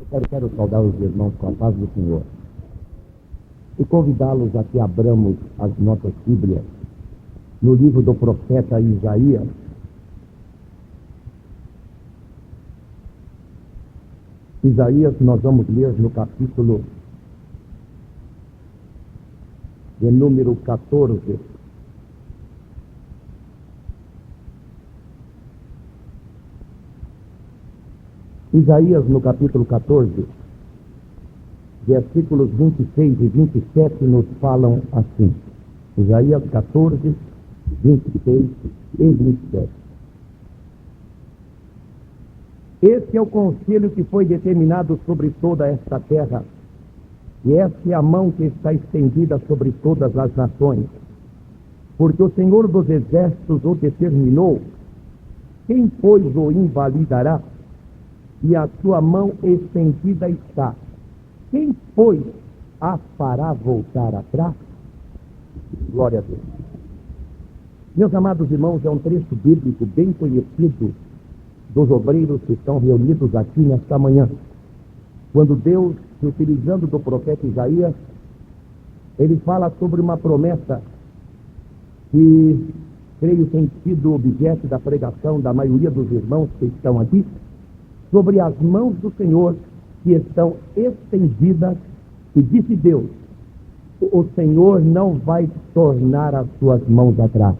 Quero saudar os irmãos com a paz do Senhor e convidá-los a que abramos as nossas Bíblias no livro do profeta Isaías. Isaías, nós vamos ler no capítulo de número 14. Isaías, no capítulo 14, versículos 26 e 27 nos falam assim. Isaías 14, 26 e 27. Esse é o conselho que foi determinado sobre toda esta terra, e essa é a mão que está estendida sobre todas as nações. Porque o Senhor dos Exércitos o determinou, quem, pois, o invalidará? E a sua mão estendida está. Quem, pois, a fará voltar atrás? Glória a Deus. Meus amados irmãos, é um trecho bíblico bem conhecido dos obreiros que estão reunidos aqui nesta manhã. Quando Deus, se utilizando do profeta Isaías, ele fala sobre uma promessa que, creio, tem sido objeto da pregação da maioria dos irmãos que estão aqui, sobre as mãos do Senhor que estão estendidas, e disse Deus, o Senhor não vai tornar as suas mãos atrás.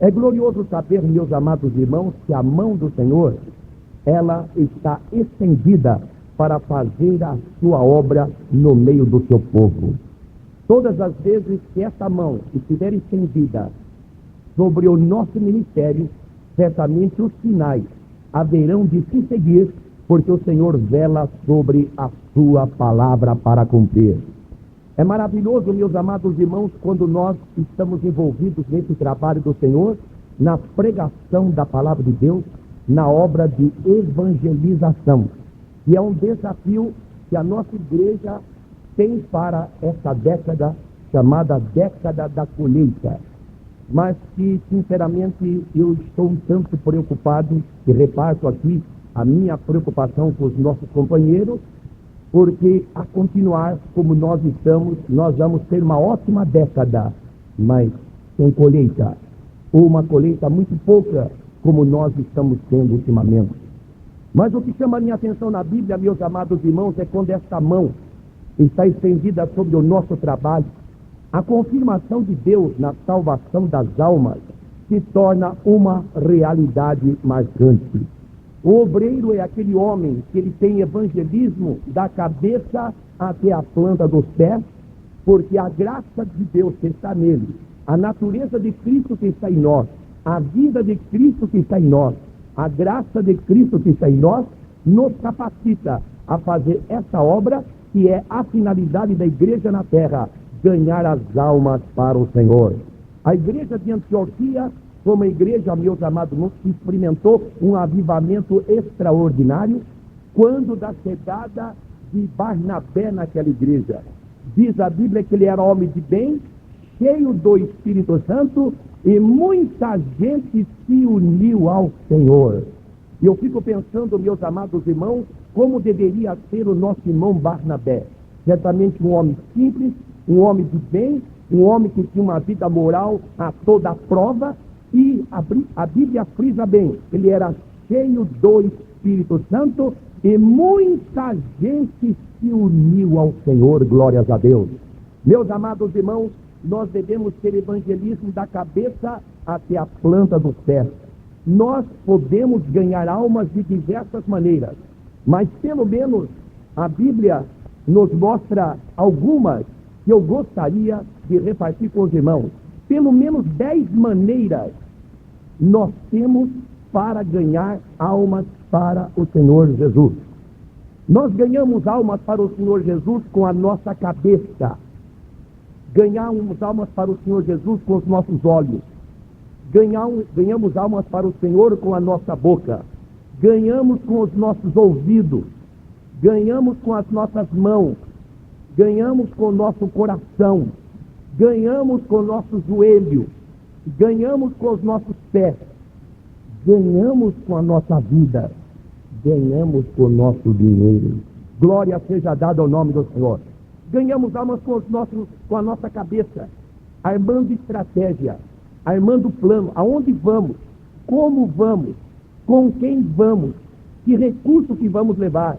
É glorioso saber, meus amados irmãos, que a mão do Senhor, ela está estendida para fazer a sua obra no meio do seu povo. Todas as vezes que essa mão estiver estendida sobre o nosso ministério, certamente os sinais haverão de se seguir, porque o Senhor vela sobre a sua palavra para cumprir. É maravilhoso, meus amados irmãos, quando nós estamos envolvidos nesse trabalho do Senhor, na pregação da palavra de Deus, na obra de evangelização. E é um desafio que a nossa igreja tem para essa década, chamada década da colheita. Mas que, sinceramente, eu estou um tanto preocupado, e reparto aqui a minha preocupação com os nossos companheiros, porque a continuar como nós estamos, nós vamos ter uma ótima década, mas sem colheita, ou uma colheita muito pouca, como nós estamos tendo ultimamente. Mas o que chama a minha atenção na Bíblia, meus amados irmãos, é quando esta mão está estendida sobre o nosso trabalho. A confirmação de Deus na salvação das almas se torna uma realidade marcante. O obreiro é aquele homem que ele tem evangelismo da cabeça até a planta dos pés, porque a graça de Deus que está nele, a natureza de Cristo que está em nós, a vida de Cristo que está em nós, a graça de Cristo que está em nós, nos capacita a fazer essa obra que é a finalidade da igreja na terra, ganhar as almas para o Senhor. A igreja de Antioquia, como a igreja, meus amados irmãos, experimentou um avivamento extraordinário quando da chegada de Barnabé naquela igreja. Diz a Bíblia que ele era homem de bem, cheio do Espírito Santo, e muita gente se uniu ao Senhor. E eu fico pensando, meus amados irmãos, como deveria ser o nosso irmão Barnabé. Certamente um homem simples, um homem de bem, um homem que tinha uma vida moral a toda prova, e a Bíblia frisa bem, ele era cheio do Espírito Santo, e muita gente se uniu ao Senhor, glórias a Deus. Meus amados irmãos, nós devemos ter evangelismo da cabeça até a planta dos pés. Nós podemos ganhar almas de diversas maneiras, mas pelo menos a Bíblia nos mostra algumas que eu gostaria de repartir com os irmãos. Pelo menos 10 maneiras nós temos para ganhar almas para o Senhor Jesus. Nós ganhamos almas para o Senhor Jesus com a nossa cabeça. Ganhamos almas para o Senhor Jesus com os nossos olhos. Ganhamos almas para o Senhor com a nossa boca. Ganhamos com os nossos ouvidos. Ganhamos com as nossas mãos. Ganhamos com o nosso coração. Ganhamos com o nosso joelho. Ganhamos com os nossos pés. Ganhamos com a nossa vida. Ganhamos com o nosso dinheiro. Glória seja dada ao nome do Senhor. Ganhamos almas com a nossa cabeça, armando estratégia, armando plano, aonde vamos, como vamos, com quem vamos, que recurso que vamos levar,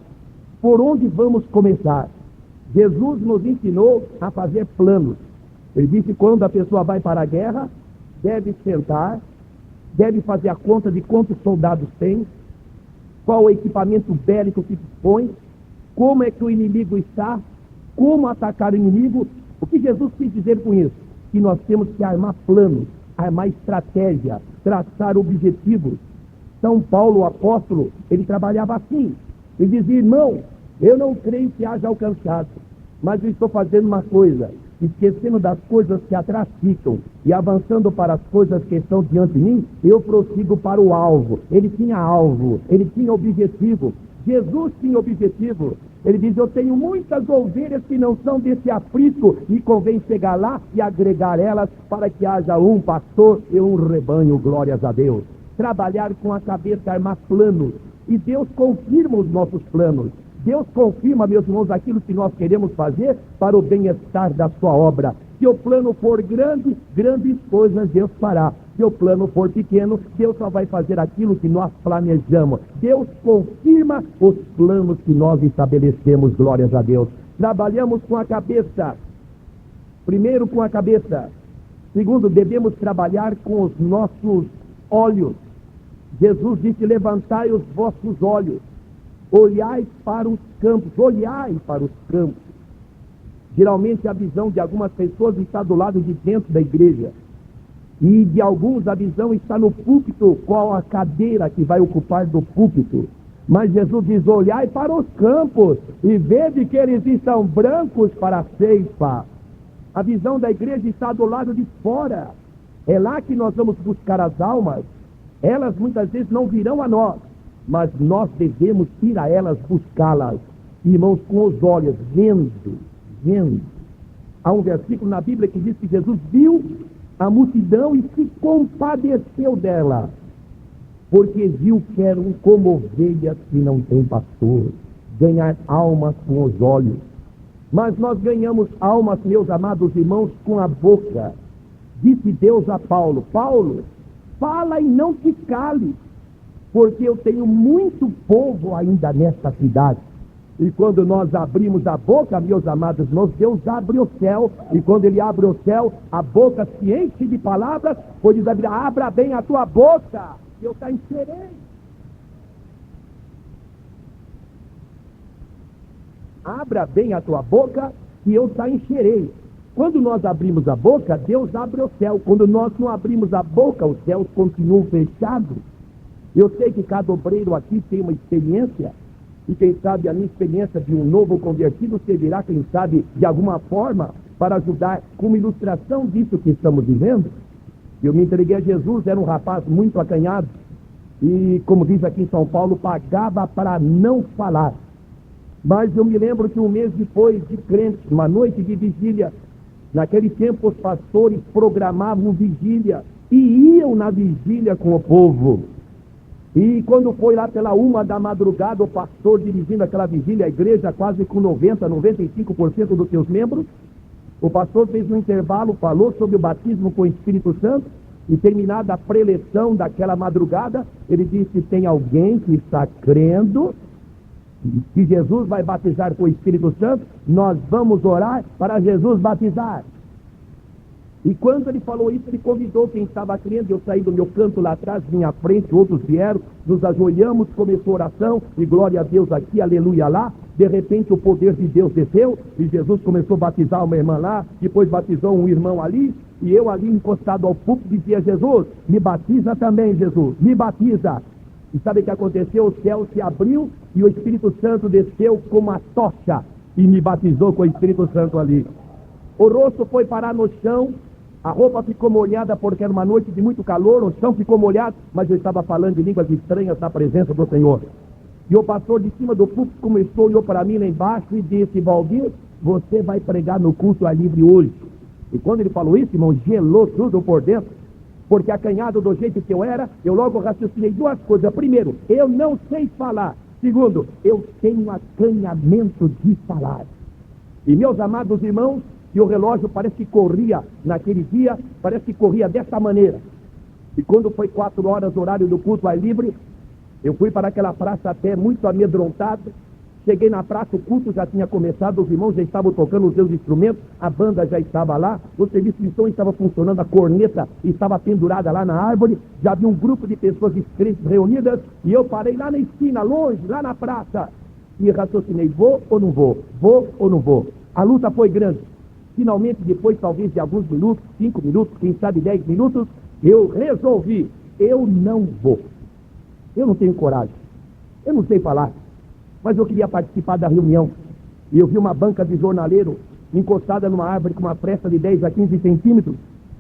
por onde vamos começar. Jesus nos ensinou a fazer planos. Ele disse que quando a pessoa vai para a guerra, deve sentar, deve fazer a conta de quantos soldados tem, qual o equipamento bélico que dispõe, como é que o inimigo está, como atacar o inimigo. O que Jesus quis dizer com isso? Que nós temos que armar planos, armar estratégia, traçar objetivos. São Paulo, o apóstolo, ele trabalhava assim. Ele dizia: irmão, eu não creio que haja alcançado, mas eu estou fazendo uma coisa, esquecendo das coisas que atrás ficam e avançando para as coisas que estão diante de mim, eu prossigo para o alvo. Ele tinha alvo, ele tinha objetivo. Jesus tinha objetivo. Ele diz: eu tenho muitas ovelhas que não são desse aprisco, e convém chegar lá e agregar elas para que haja um pastor e um rebanho. Glórias a Deus. Trabalhar com a cabeça, armar planos, e Deus confirma os nossos planos. Deus confirma, meus irmãos, aquilo que nós queremos fazer para o bem-estar da sua obra. Se o plano for grande, grandes coisas Deus fará. Se o plano for pequeno, Deus só vai fazer aquilo que nós planejamos. Deus confirma os planos que nós estabelecemos, glórias a Deus. Trabalhamos com a cabeça. Primeiro, com a cabeça. Segundo, devemos trabalhar com os nossos olhos. Jesus disse: levantai os vossos olhos, olhai para os campos, olhai para os campos. Geralmente a visão de algumas pessoas está do lado de dentro da igreja, e de alguns a visão está no púlpito, qual a cadeira que vai ocupar do púlpito. Mas Jesus diz: olhai para os campos e vede que eles estão brancos para a ceifa. A visão da igreja está do lado de fora. É lá que nós vamos buscar as almas. Elas muitas vezes não virão a nós, mas nós devemos ir a elas buscá-las, irmãos, com os olhos, vendo. Há um versículo na Bíblia que diz que Jesus viu a multidão e se compadeceu dela, porque viu que eram como ovelhas que não têm pastor. Ganhar almas com os olhos. Mas nós ganhamos almas, meus amados irmãos, com a boca. Disse Deus a Paulo: Paulo, fala e não te cale, porque eu tenho muito povo ainda nesta cidade. E quando nós abrimos a boca, meus amados irmãos, Deus abre o céu, e quando Ele abre o céu, a boca se enche de palavras, pois diz a Bíblia: abra bem a tua boca, que eu te encherei. Abra bem a tua boca, que eu te encherei. Quando nós abrimos a boca, Deus abre o céu. Quando nós não abrimos a boca, os céus continuam fechados. Eu sei que cada obreiro aqui tem uma experiência, e quem sabe a minha experiência de um novo convertido servirá, quem sabe, de alguma forma, para ajudar como ilustração disso que estamos vivendo. Eu me entreguei a Jesus, era um rapaz muito acanhado, e como diz aqui em São Paulo, pagava para não falar. Mas eu me lembro que um mês depois de crente, uma noite de vigília, naquele tempo os pastores programavam vigília e iam na vigília com o povo. E quando foi lá pela 1 da madrugada, o pastor dirigindo aquela vigília, a igreja quase com 95% dos seus membros, o pastor fez um intervalo, falou sobre o batismo com o Espírito Santo, e terminada a preleção daquela madrugada, ele disse: tem alguém que está crendo que Jesus vai batizar com o Espírito Santo? Nós vamos orar para Jesus batizar. E quando ele falou isso, ele convidou quem estava crendo. Eu saí do meu canto lá atrás, vim à frente, outros vieram, nos ajoelhamos, começou a oração, e glória a Deus aqui, aleluia lá. De repente o poder de Deus desceu, e Jesus começou a batizar uma irmã lá, depois batizou um irmão ali, e eu ali encostado ao púlpito dizia: Jesus, me batiza também, Jesus, me batiza. E sabe o que aconteceu? O céu se abriu e o Espírito Santo desceu como uma tocha e me batizou com o Espírito Santo ali. O rosto foi parar no chão, a roupa ficou molhada porque era uma noite de muito calor, o chão ficou molhado, mas eu estava falando em línguas estranhas na presença do Senhor. E o pastor de cima do púlpito começou, olhou para mim lá embaixo e disse: Valdir, você vai pregar no culto ao ar livre hoje. E quando ele falou isso, irmão, gelou tudo por dentro. Porque acanhado do jeito que eu era, eu logo raciocinei duas coisas. Primeiro, eu não sei falar. Segundo, eu tenho acanhamento de falar. E meus amados irmãos, que o relógio parece que corria naquele dia, parece que corria dessa maneira. E quando foi 4 horas, horário do culto ar livre, eu fui para aquela praça até muito amedrontado. Cheguei na praça, o culto já tinha começado, os irmãos já estavam tocando os seus instrumentos, a banda já estava lá, o serviço de som estava funcionando, a corneta estava pendurada lá na árvore, já havia um grupo de pessoas descrentes reunidas, e eu parei lá na esquina, longe, lá na praça, e raciocinei, vou ou não vou? Vou ou não vou? A luta foi grande. Finalmente, depois talvez de alguns minutos, 5 minutos, quem sabe 10 minutos, eu resolvi, eu não vou. Eu não tenho coragem, eu não sei falar, mas eu queria participar da reunião. E eu vi uma banca de jornaleiro encostada numa árvore com uma fresta de 10 a 15 centímetros.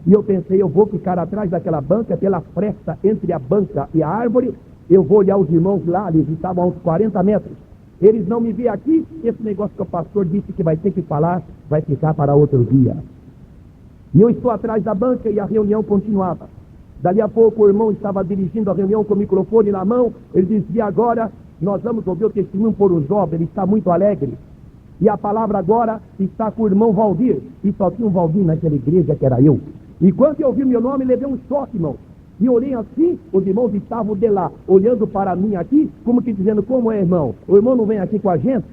E eu pensei, eu vou ficar atrás daquela banca, pela fresta entre a banca e a árvore. Eu vou olhar os irmãos lá, eles estavam a uns 40 metros. Eles não me veem aqui, esse negócio que o pastor disse que vai ter que falar, vai ficar para outro dia. E eu estou atrás da banca e a reunião continuava. Dali a pouco o irmão estava dirigindo a reunião com o microfone na mão. Ele dizia, agora nós vamos ouvir o testemunho por um jovem, ele está muito alegre. E a palavra agora está com o irmão Valdir. E só tinha um Valdir naquela igreja que era eu. E quando eu ouvi meu nome, levei um choque, irmão. E olhei assim, os irmãos estavam de lá, olhando para mim aqui, como que dizendo, como é, irmão? O irmão não vem aqui com a gente?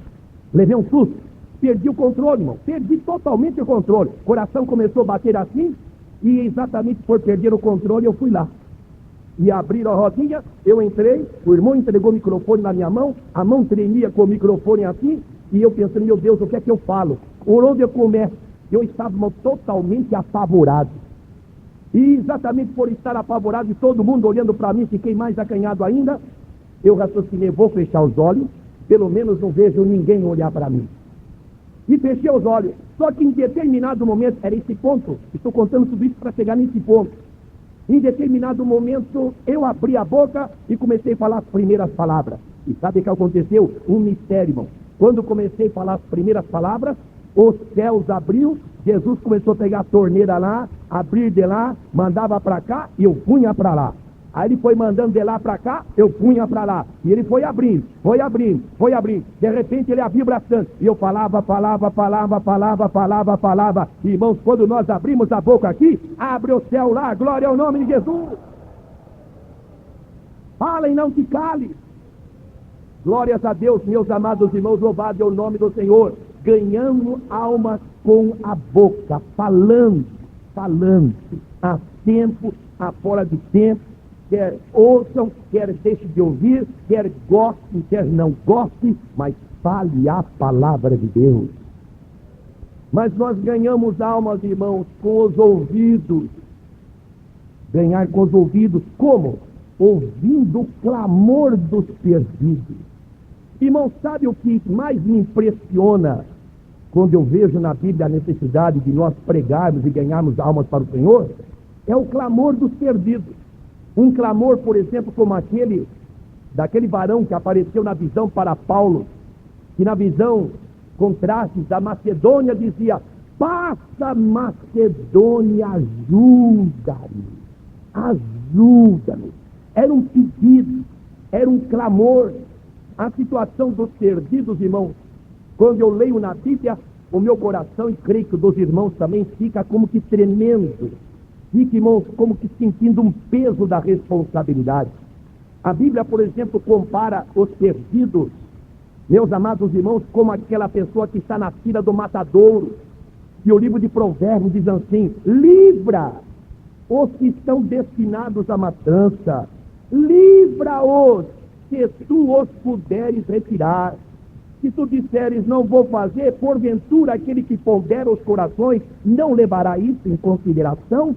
Levei um susto. Perdi o controle, irmão. Perdi totalmente o controle. O coração começou a bater assim, e exatamente por perder o controle, eu fui lá. E abriram a rodinha, eu entrei, o irmão entregou o microfone na minha mão, a mão tremia com o microfone assim, e eu pensando, meu Deus, o que é que eu falo? Por onde eu começo? Eu estava, irmão, totalmente apavorado. E exatamente por estar apavorado e todo mundo olhando para mim, fiquei mais acanhado ainda. Eu raciocinei, vou fechar os olhos, pelo menos não vejo ninguém olhar para mim. E fechei os olhos. Só que em determinado momento, era esse ponto, estou contando tudo isso para chegar nesse ponto. Em determinado momento, eu abri a boca e comecei a falar as primeiras palavras. E sabe o que aconteceu? Um mistério, irmão. Quando comecei a falar as primeiras palavras, os céus abriu, Jesus começou a pegar a torneira lá, abrir de lá, mandava para cá e eu punha para lá. Aí ele foi mandando de lá para cá, eu punha para lá. E ele foi abrindo, foi abrindo, foi abrindo. De repente ele abriu bastante. E eu falava. Irmãos, quando nós abrimos a boca aqui, abre o céu lá, glória ao nome de Jesus. Fala e não te cale. Glórias a Deus, meus amados irmãos, louvado é o nome do Senhor. Ganhamos almas com a boca, falando, a tempo, a fora de tempo, quer ouçam, quer deixem de ouvir, quer gostem, quer não gostem, mas fale a palavra de Deus. Mas nós ganhamos almas, irmãos, com os ouvidos. Ganhar com os ouvidos, como? Ouvindo o clamor dos perdidos. Irmão, sabe o que mais me impressiona quando eu vejo na Bíblia a necessidade de nós pregarmos e ganharmos almas para o Senhor? É o clamor dos perdidos. Um clamor, por exemplo, como aquele daquele varão que apareceu na visão para Paulo, que na visão contrastes da Macedônia dizia, passa Macedônia, ajuda-me. Era um pedido, era um clamor. A situação dos perdidos, irmãos, quando eu leio na Bíblia, o meu coração, e creio que o dos irmãos também, fica como que tremendo. Fica, irmãos, como que sentindo um peso da responsabilidade. A Bíblia, por exemplo, compara os perdidos, meus amados irmãos, como aquela pessoa que está na fila do matadouro. E o livro de Provérbios diz assim, livra os que estão destinados à matança, livra-os, se tu os puderes retirar. Se tu disseres, não vou fazer, porventura aquele que pondera os corações não levará isso em consideração?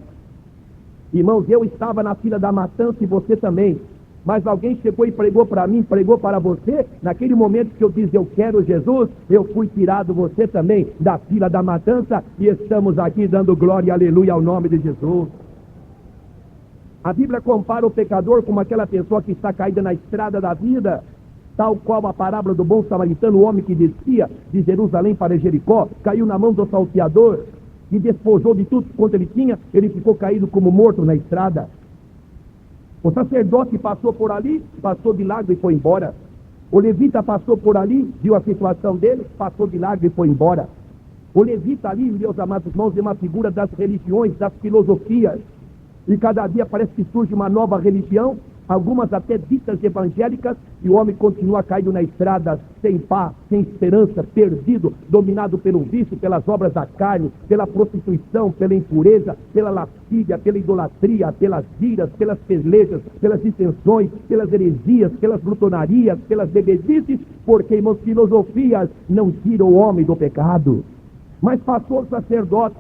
Irmãos, eu estava na fila da matança e você também, mas alguém chegou e pregou para mim, pregou para você, naquele momento que eu disse, eu quero Jesus, eu fui tirado, você também, da fila da matança, e estamos aqui dando glória e aleluia ao nome de Jesus. A Bíblia compara o pecador como aquela pessoa que está caída na estrada da vida, tal qual a parábola do bom samaritano, o homem que descia de Jerusalém para Jericó, caiu na mão do salteador e despojou de tudo quanto ele tinha, ele ficou caído como morto na estrada. O sacerdote passou por ali, passou de lado e foi embora. O levita passou por ali, viu a situação dele, passou de largo e foi embora. O levita ali, meus amados irmãos, é uma figura das religiões, das filosofias. E cada dia parece que surge uma nova religião, algumas até ditas evangélicas, e o homem continua caído na estrada, sem paz, sem esperança, perdido, dominado pelo vício, pelas obras da carne, pela prostituição, pela impureza, pela lascívia, pela idolatria, pelas iras, pelas pelejas, pelas dissensões, pelas heresias, pelas glutonarias, pelas bebedices, porque, irmãos, filosofias não tiram o homem do pecado. Mas passou o sacerdote.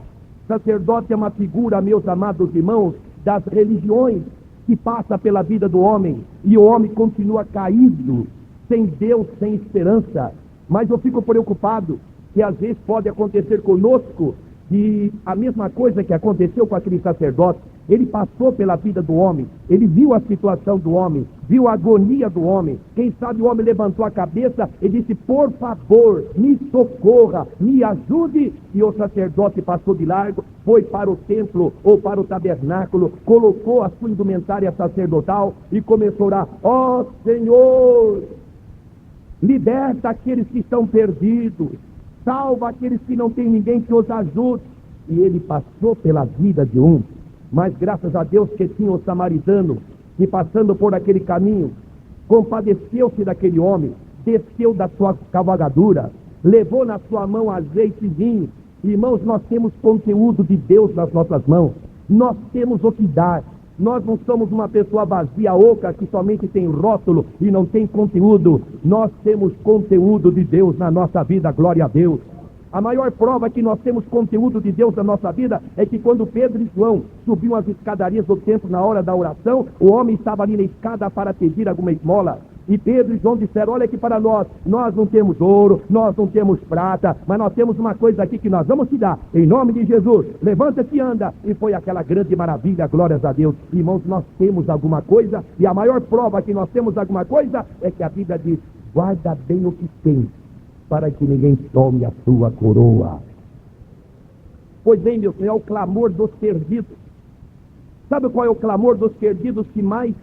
Sacerdote é uma figura, meus amados irmãos, das religiões, que passa pela vida do homem, e o homem continua caído, sem Deus, sem esperança. Mas eu fico preocupado que às vezes pode acontecer conosco, e a mesma coisa que aconteceu com aquele sacerdote. Ele passou pela vida do homem, ele viu a situação do homem, viu a agonia do homem. Quem sabe o homem levantou a cabeça e disse: por favor, me socorra, me ajude. E o sacerdote passou de largo, foi para o templo ou para o tabernáculo, colocou a sua indumentária sacerdotal e começou a orar: ó Senhor, liberta aqueles que estão perdidos, salva aqueles que não têm ninguém que os ajude. E ele passou pela vida de um. Mas graças a Deus que tinha um samaritano, que passando por aquele caminho, compadeceu-se daquele homem, desceu da sua cavalgadura, levou na sua mão azeite e vinho. Irmãos, nós temos conteúdo de Deus nas nossas mãos, nós temos o que dar. Nós não somos uma pessoa vazia, oca, que somente tem rótulo e não tem conteúdo. Nós temos conteúdo de Deus na nossa vida, glória a Deus. A maior prova que nós temos conteúdo de Deus na nossa vida é que quando Pedro e João subiam as escadarias do templo na hora da oração, o homem estava ali na escada para pedir alguma esmola. E Pedro e João disseram: olha aqui para nós não temos ouro, nós não temos prata, mas nós temos uma coisa aqui que nós vamos te dar, em nome de Jesus, levanta-te e anda. E foi aquela grande maravilha, glórias a Deus. Irmãos, nós temos alguma coisa, e a maior prova que nós temos alguma coisa é que a Bíblia diz: guarda bem o que tem, para que ninguém tome a sua coroa. Pois bem, meu Senhor, é o clamor dos perdidos. Sabe qual é o clamor dos perdidos que mais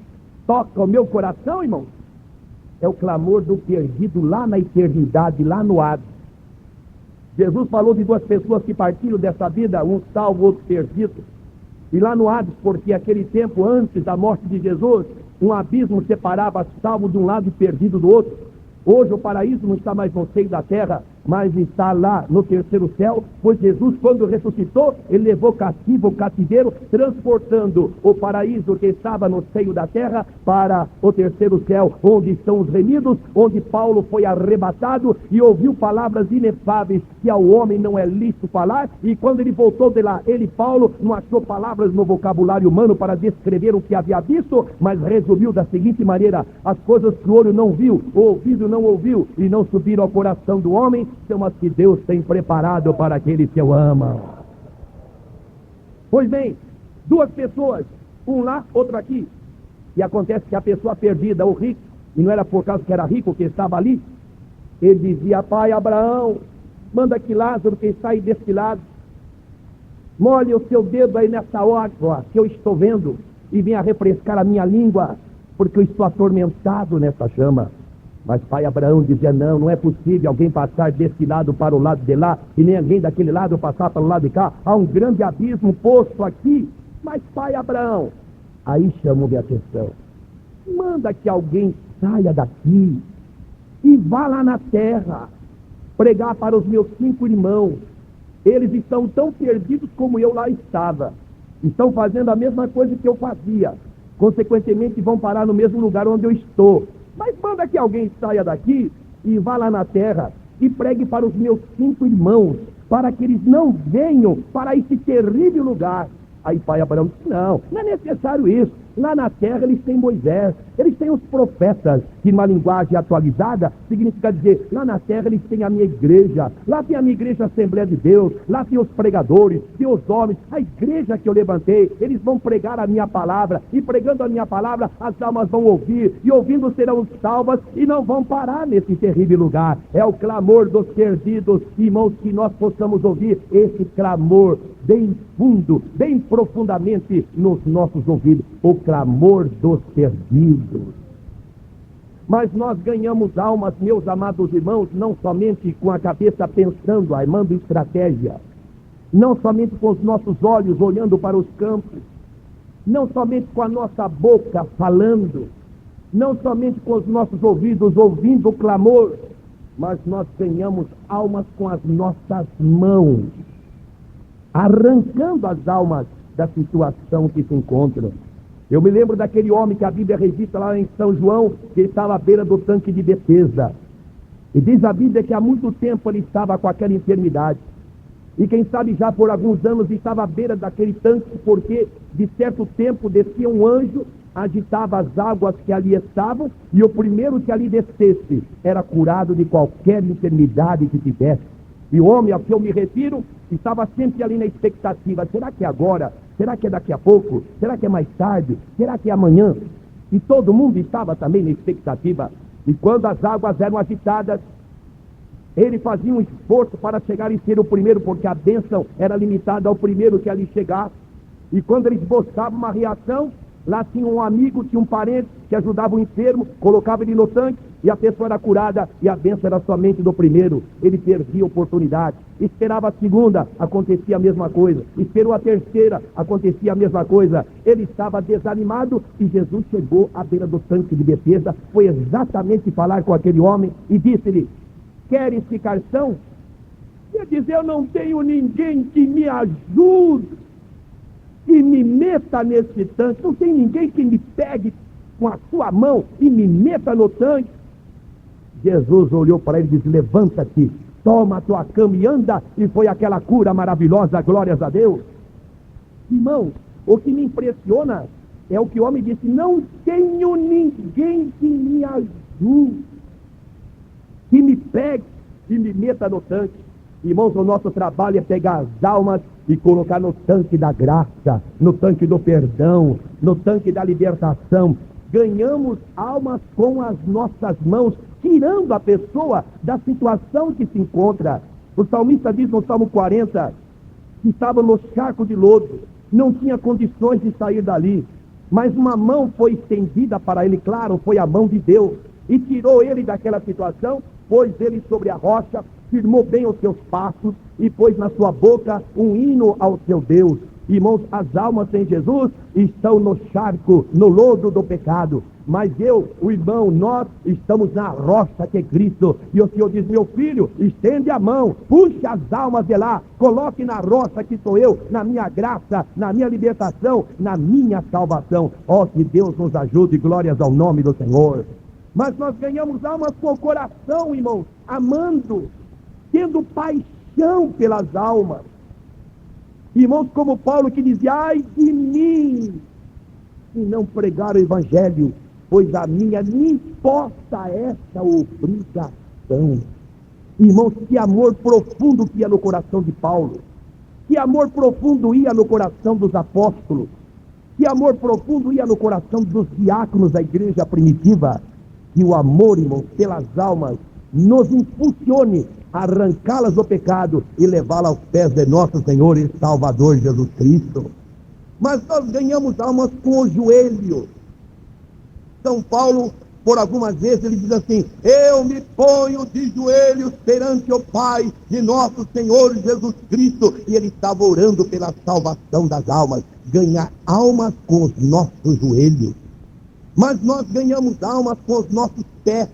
toca o meu coração, irmão? É o clamor do perdido lá na eternidade, lá no Hades. Jesus falou de duas pessoas que partiram dessa vida, um salvo, outro perdido. E lá no Hades, porque aquele tempo antes da morte de Jesus, um abismo separava salvo de um lado e perdido do outro. Hoje o paraíso não está mais no seio da terra, mas está lá no terceiro céu, pois Jesus, quando ressuscitou, ele levou cativo o cativeiro, transportando o paraíso que estava no seio da terra para o terceiro céu, onde estão os remidos, onde Paulo foi arrebatado e ouviu palavras inefáveis que ao homem não é lícito falar. E quando ele voltou de lá, ele, Paulo, não achou palavras no vocabulário humano para descrever o que havia visto, mas resumiu da seguinte maneira: as coisas que o olho não viu, o ouvido não ouviu e não subiram ao coração do homem, são as que Deus tem preparado para aqueles que o amam. Pois bem, duas pessoas, um lá, outro aqui. E acontece que a pessoa perdida, o rico, e não era por causa que era rico que estava ali, ele dizia: pai Abraão, manda que Lázaro, que está aí desse lado, molhe o seu dedo aí nessa água que eu estou vendo e venha refrescar a minha língua, porque eu estou atormentado nessa chama. Mas pai Abraão dizia: não é possível alguém passar desse lado para o lado de lá, e nem alguém daquele lado passar para o lado de cá. Há um grande abismo posto aqui. Mas pai Abraão, aí chamou minha atenção: manda que alguém saia daqui e vá lá na terra pregar para os meus 5 irmãos. Eles estão tão perdidos como eu lá estava, estão fazendo a mesma coisa que eu fazia, consequentemente vão parar no mesmo lugar onde eu estou. Mas manda que alguém saia daqui e vá lá na terra e pregue para os meus 5 irmãos, para que eles não venham para esse terrível lugar. Aí pai Abraão disse: não é necessário isso. Lá na terra eles têm Moisés, eles têm os profetas, que numa linguagem atualizada significa dizer: lá na terra eles têm a minha igreja, lá tem a minha igreja Assembleia de Deus, lá tem os pregadores, tem os homens, a igreja que eu levantei, eles vão pregar a minha palavra, e pregando a minha palavra, as almas vão ouvir, e ouvindo serão salvas, e não vão parar nesse terrível lugar. É o clamor dos perdidos, irmãos, que nós possamos ouvir esse clamor bem fundo, bem profundamente nos nossos ouvidos, o clamor dos perdidos. Mas nós ganhamos almas, meus amados irmãos, não somente com a cabeça pensando, armando estratégia, não somente com os nossos olhos olhando para os campos, não somente com a nossa boca falando, não somente com os nossos ouvidos ouvindo o clamor, mas nós ganhamos almas com as nossas mãos, arrancando as almas da situação que se encontram. Eu me lembro daquele homem que a Bíblia registra lá em São João, que estava à beira do tanque de Betesda. E diz a Bíblia que há muito tempo ele estava com aquela enfermidade. E quem sabe já por alguns anos estava à beira daquele tanque, porque de certo tempo descia um anjo, agitava as águas que ali estavam, e o primeiro que ali descesse era curado de qualquer enfermidade que tivesse. E o homem a que eu me refiro estava sempre ali na expectativa: será que é agora? Será que é daqui a pouco? Será que é mais tarde? Será que é amanhã? E todo mundo estava também na expectativa. E quando as águas eram agitadas, ele fazia um esforço para chegar e ser o primeiro, porque a bênção era limitada ao primeiro que ali chegasse. E quando ele esboçava uma reação, lá tinha um amigo, tinha um parente que ajudava o enfermo, colocava ele no tanque e a pessoa era curada, e a bênção era somente do primeiro. Ele perdia a oportunidade. Esperava a segunda, acontecia a mesma coisa. Esperou a terceira, acontecia a mesma coisa. Ele estava desanimado e Jesus chegou à beira do tanque de Betesda, foi exatamente falar com aquele homem e disse-lhe: queres ficar são? Quer dizer, eu não tenho ninguém que me ajude e me meta nesse tanque. Não tem ninguém que me pegue com a sua mão e me meta no tanque. Jesus olhou para ele e disse: levanta-te, toma a tua cama e anda. E foi aquela cura maravilhosa, glórias a Deus. Irmão, o que me impressiona é o que o homem disse: não tenho ninguém que me ajude, que me pegue e me meta no tanque. Irmãos, o nosso trabalho é pegar as almas e colocar no tanque da graça, no tanque do perdão, no tanque da libertação. Ganhamos almas com as nossas mãos, tirando a pessoa da situação que se encontra. O salmista diz no Salmo 40 que estava no charco de lodo, não tinha condições de sair dali, mas uma mão foi estendida para ele, claro, foi a mão de Deus, e tirou ele daquela situação, pôs ele sobre a rocha, firmou bem os seus passos e pôs na sua boca um hino ao seu Deus. Irmãos, as almas sem Jesus estão no charco, no lodo do pecado, mas eu, o irmão, nós estamos na rocha que é Cristo. E o Senhor diz: meu filho, estende a mão, puxe as almas de lá, coloque na rocha que sou eu, na minha graça, na minha libertação, na minha salvação. Ó, que Deus nos ajude, glórias ao nome do Senhor. Mas nós ganhamos almas com o coração, irmãos, amando, tendo paixão pelas almas. Irmãos, como Paulo, que dizia: ai de mim, se não pregar o evangelho, pois a minha me imposta essa obrigação. Irmãos, que amor profundo que ia no coração de Paulo, que amor profundo ia no coração dos apóstolos, que amor profundo ia no coração dos diáconos da igreja primitiva. Que o amor, irmãos, pelas almas nos impulsione a arrancá-las do pecado e levá-las aos pés de nosso Senhor e Salvador Jesus Cristo. Mas nós ganhamos almas com o joelho. São Paulo, por algumas vezes, ele diz assim: eu me ponho de joelhos perante o Pai de nosso Senhor Jesus Cristo. E ele estava orando pela salvação das almas. Ganhar almas com os nossos joelhos. Mas nós ganhamos almas com os nossos pés.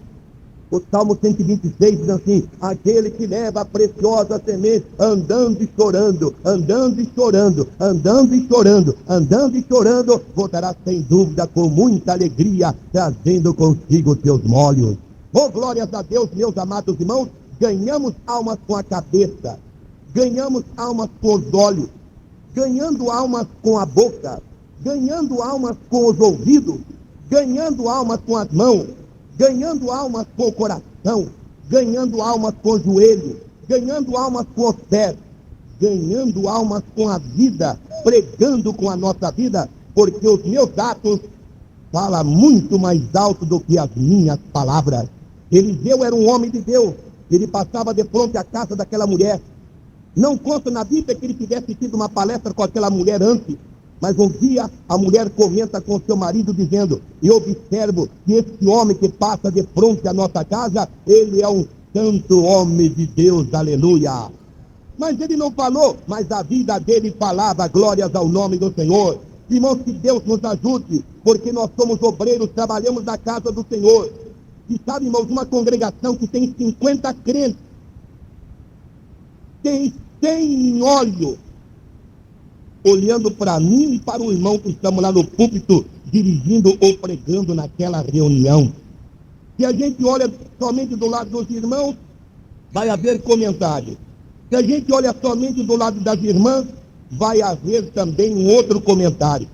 O Salmo 126 diz assim: aquele que leva a preciosa semente, andando e chorando, andando e chorando, andando e chorando, andando e chorando, voltará sem dúvida com muita alegria, trazendo consigo seus molhos. Oh, glórias a Deus, meus amados irmãos. Ganhamos almas com a cabeça, ganhamos almas com os olhos, ganhando almas com a boca, ganhando almas com os ouvidos, ganhando almas com as mãos, ganhando almas com o coração, ganhando almas com o joelho, ganhando almas com os pés, ganhando almas com a vida, pregando com a nossa vida, porque os meus atos falam muito mais alto do que as minhas palavras. Eliseu era um homem de Deus, ele passava de frente à casa daquela mulher. Não consta na Bíblia que ele tivesse tido uma palestra com aquela mulher antes, Mas um dia a mulher comenta com seu marido dizendo: eu observo que esse homem que passa de frente à nossa casa, ele é um santo homem de Deus, aleluia. Mas ele não falou, mas a vida dele falava, glórias ao nome do Senhor. Irmãos, que Deus nos ajude, porque nós somos obreiros, trabalhamos na casa do Senhor. E sabe, irmãos, uma congregação que tem 50 crentes, tem 100 olhos, olhando para mim e para o irmão que estamos lá no púlpito, dirigindo ou pregando naquela reunião. Se a gente olha somente do lado dos irmãos, vai haver comentário. Se a gente olha somente do lado das irmãs, vai haver também um outro comentário.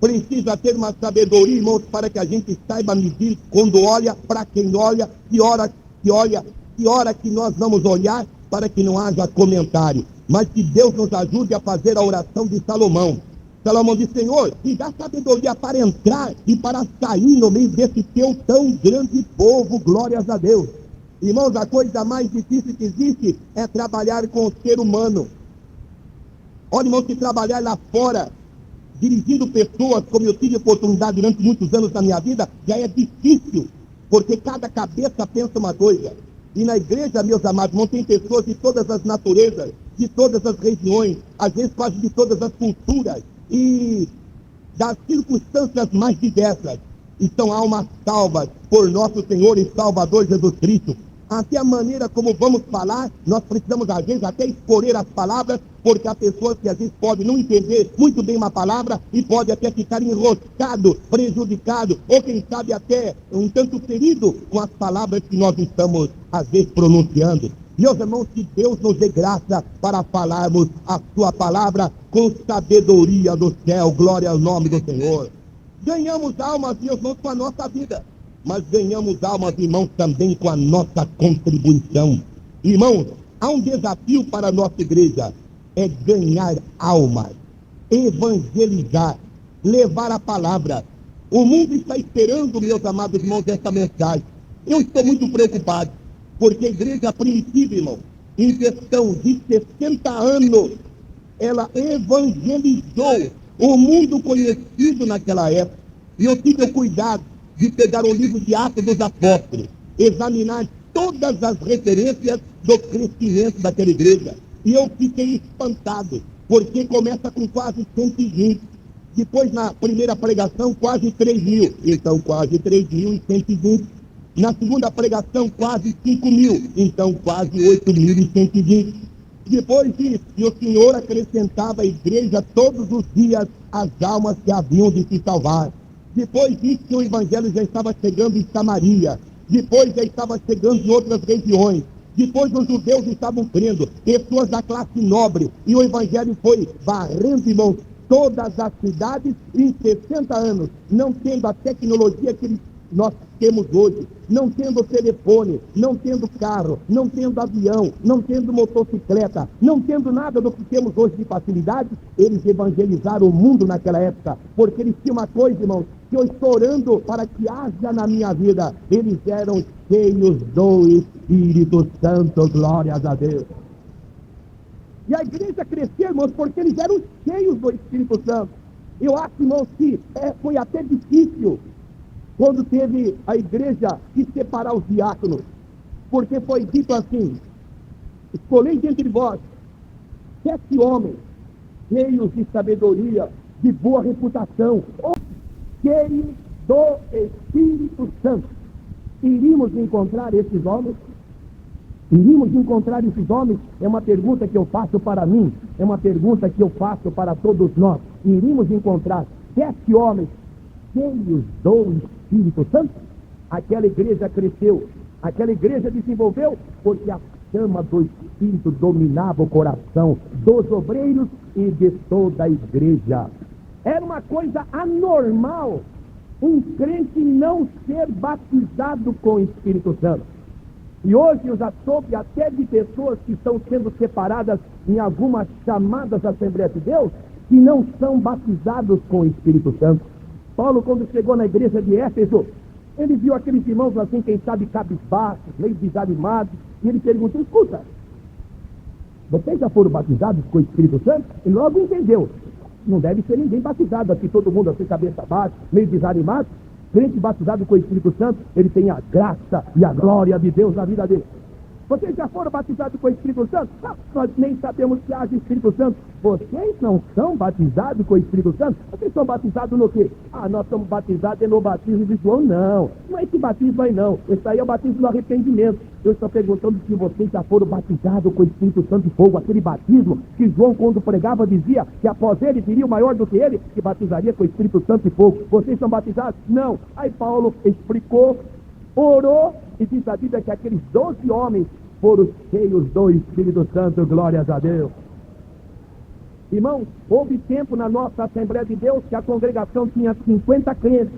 Precisa ter uma sabedoria, irmãos, para que a gente saiba medir quando olha, para quem olha, que hora que nós vamos olhar, para que não haja comentário. Mas que Deus nos ajude a fazer a oração de Salomão. Salomão diz: Senhor, me dá sabedoria para entrar e para sair no meio desse teu tão grande povo, glórias a Deus. Irmãos, a coisa mais difícil que existe é trabalhar com o ser humano. Olha, irmãos, que trabalhar lá fora, dirigindo pessoas, como eu tive oportunidade durante muitos anos da minha vida, já é difícil, porque cada cabeça pensa uma coisa. E na igreja, meus amados, não tem pessoas de todas as naturezas, de todas as regiões, às vezes quase de todas as culturas, e das circunstâncias mais diversas. Então há uma salva por nosso Senhor e Salvador Jesus Cristo. Até a maneira como vamos falar, nós precisamos às vezes até escolher as palavras, porque há pessoas que às vezes podem não entender muito bem uma palavra e pode até ficar enroscado, prejudicado, ou quem sabe até um tanto ferido com as palavras que nós estamos às vezes pronunciando. Meus irmãos, que Deus nos dê graça para falarmos a sua palavra com sabedoria do céu, glória ao nome do Senhor. Ganhamos almas, meus irmãos, com a nossa vida, mas ganhamos almas, irmãos, também com a nossa contribuição. Irmãos, há um desafio para a nossa igreja, é ganhar almas, evangelizar, levar a palavra. O mundo está esperando, meus amados irmãos, essa mensagem. Eu estou muito preocupado, porque a igreja primitiva, irmão, em questão de 60 anos, ela evangelizou o mundo conhecido naquela época. E eu tive o cuidado de pegar o livro de Atos dos Apóstolos, examinar todas as referências do crescimento daquela igreja. E eu fiquei espantado, porque começa com quase 120. Depois, na primeira pregação, quase 3.000. Então, quase 3.120. Na segunda pregação, quase 5.000. Então, quase 8.120. Depois disso, e o Senhor acrescentava à igreja todos os dias as almas que haviam de se salvar. Depois disso, o evangelho já estava chegando em Samaria. Depois já estava chegando em outras regiões. Depois os judeus estavam crendo, pessoas da classe nobre. E o evangelho foi varrendo, irmãos, todas as cidades em 60 anos, não tendo a tecnologia que nós temos hoje, não tendo telefone, não tendo carro, não tendo avião, não tendo motocicleta, não tendo nada do que temos hoje de facilidade. Eles evangelizaram o mundo naquela época, porque eles tinham uma coisa, irmãos, que eu estou orando para que haja na minha vida. Eles eram cheios do Espírito Santo, glórias a Deus. E a igreja cresceu, irmãos, porque eles eram cheios do Espírito Santo. Eu acho, irmãos, que foi até difícil quando teve a igreja que separar os diáconos, porque foi dito assim: escolhei dentre vós 7 homens cheios de sabedoria, de boa reputação, cheios do Espírito Santo. Iríamos encontrar esses homens? Iríamos encontrar esses homens? É uma pergunta que eu faço para mim, é uma pergunta que eu faço para todos nós. Iríamos encontrar 7 homens cheios do Espírito Santo? Aquela igreja cresceu, aquela igreja desenvolveu, porque a chama do Espírito dominava o coração dos obreiros e de toda a igreja. Era uma coisa anormal um crente não ser batizado com o Espírito Santo. E hoje eu já soube até de pessoas que estão sendo separadas em algumas chamadas Assembleias de Deus, que não são batizados com o Espírito Santo. Paulo, quando chegou na igreja de Éfeso, ele viu aqueles irmãos assim, quem sabe, cabisbaixos, meio desanimados, e ele perguntou: escuta, vocês já foram batizados com o Espírito Santo? Ele logo entendeu. não deve ser ninguém batizado aqui, todo mundo assim, cabeça baixa, meio desanimado. Crente batizado com o Espírito Santo, ele tem a graça e a glória de Deus na vida dele. Vocês já foram batizados com o Espírito Santo? Não, nós nem sabemos que haja Espírito Santo. Vocês não são batizados com o Espírito Santo? Vocês são batizados no quê? Nós somos batizados no batismo de João. Não é esse batismo aí não. Esse aí é o batismo do arrependimento. Eu estou perguntando se vocês já foram batizados com o Espírito Santo de fogo. Aquele batismo que João, quando pregava, dizia que após ele viria o maior do que ele, que batizaria com o Espírito Santo de fogo. Vocês são batizados? Não. Aí Paulo explicou, orou, e diz a Bíblia que aqueles 12 homens foram cheios do Espírito Santo, glórias a Deus. Irmãos, houve tempo na nossa Assembleia de Deus que a congregação tinha 50 crentes,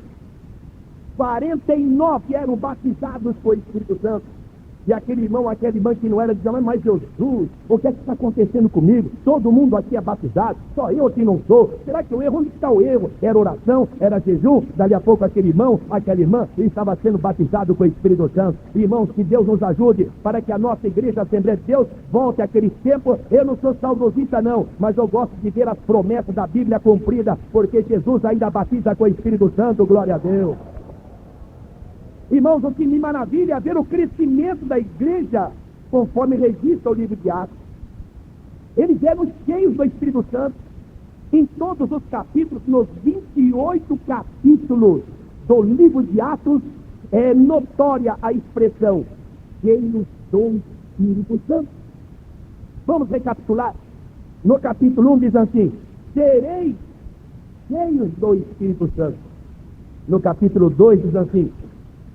49 eram batizados com o Espírito Santo. E aquele irmão, aquela irmã que não era, dizia, mas Jesus, o que é que está acontecendo comigo? Todo mundo aqui é batizado, só eu aqui não sou. Será que o erro? Onde está o erro? Era oração, era jejum. Dali a pouco aquele irmão, aquela irmã, estava sendo batizado com o Espírito Santo. Irmãos, que Deus nos ajude para que a nossa igreja, a Assembleia de Deus, volte àquele tempo. Eu não sou saudosista não, mas eu gosto de ver as promessas da Bíblia cumpridas, porque Jesus ainda batiza com o Espírito Santo, glória a Deus. Irmãos, o que me maravilha é ver o crescimento da igreja, conforme registra o livro de Atos. Eles eram cheios do Espírito Santo. Em todos os capítulos, nos 28 capítulos do livro de Atos, é notória a expressão cheios do Espírito Santo. Vamos recapitular. No capítulo 1 diz assim: sereis cheios do Espírito Santo. No capítulo 2 diz assim: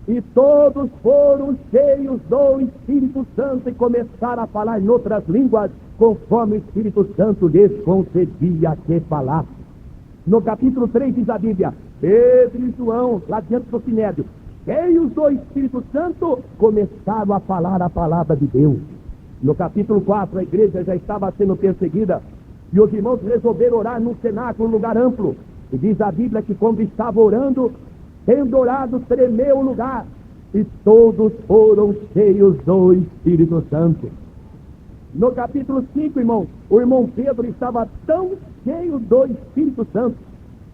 e todos foram cheios do Espírito Santo e começaram a falar em outras línguas, conforme o Espírito Santo lhes concedia que falasse. No capítulo 3 diz a Bíblia: Pedro e João, lá diante do Sinédrio, cheios do Espírito Santo, começaram a falar a palavra de Deus. No capítulo 4, a igreja já estava sendo perseguida, e os irmãos resolveram orar num cenáculo, um lugar amplo. E diz a Bíblia que quando estava orando, tendo orado, tremeu o lugar, e todos foram cheios do Espírito Santo. No capítulo 5, irmãos, o irmão Pedro estava tão cheio do Espírito Santo,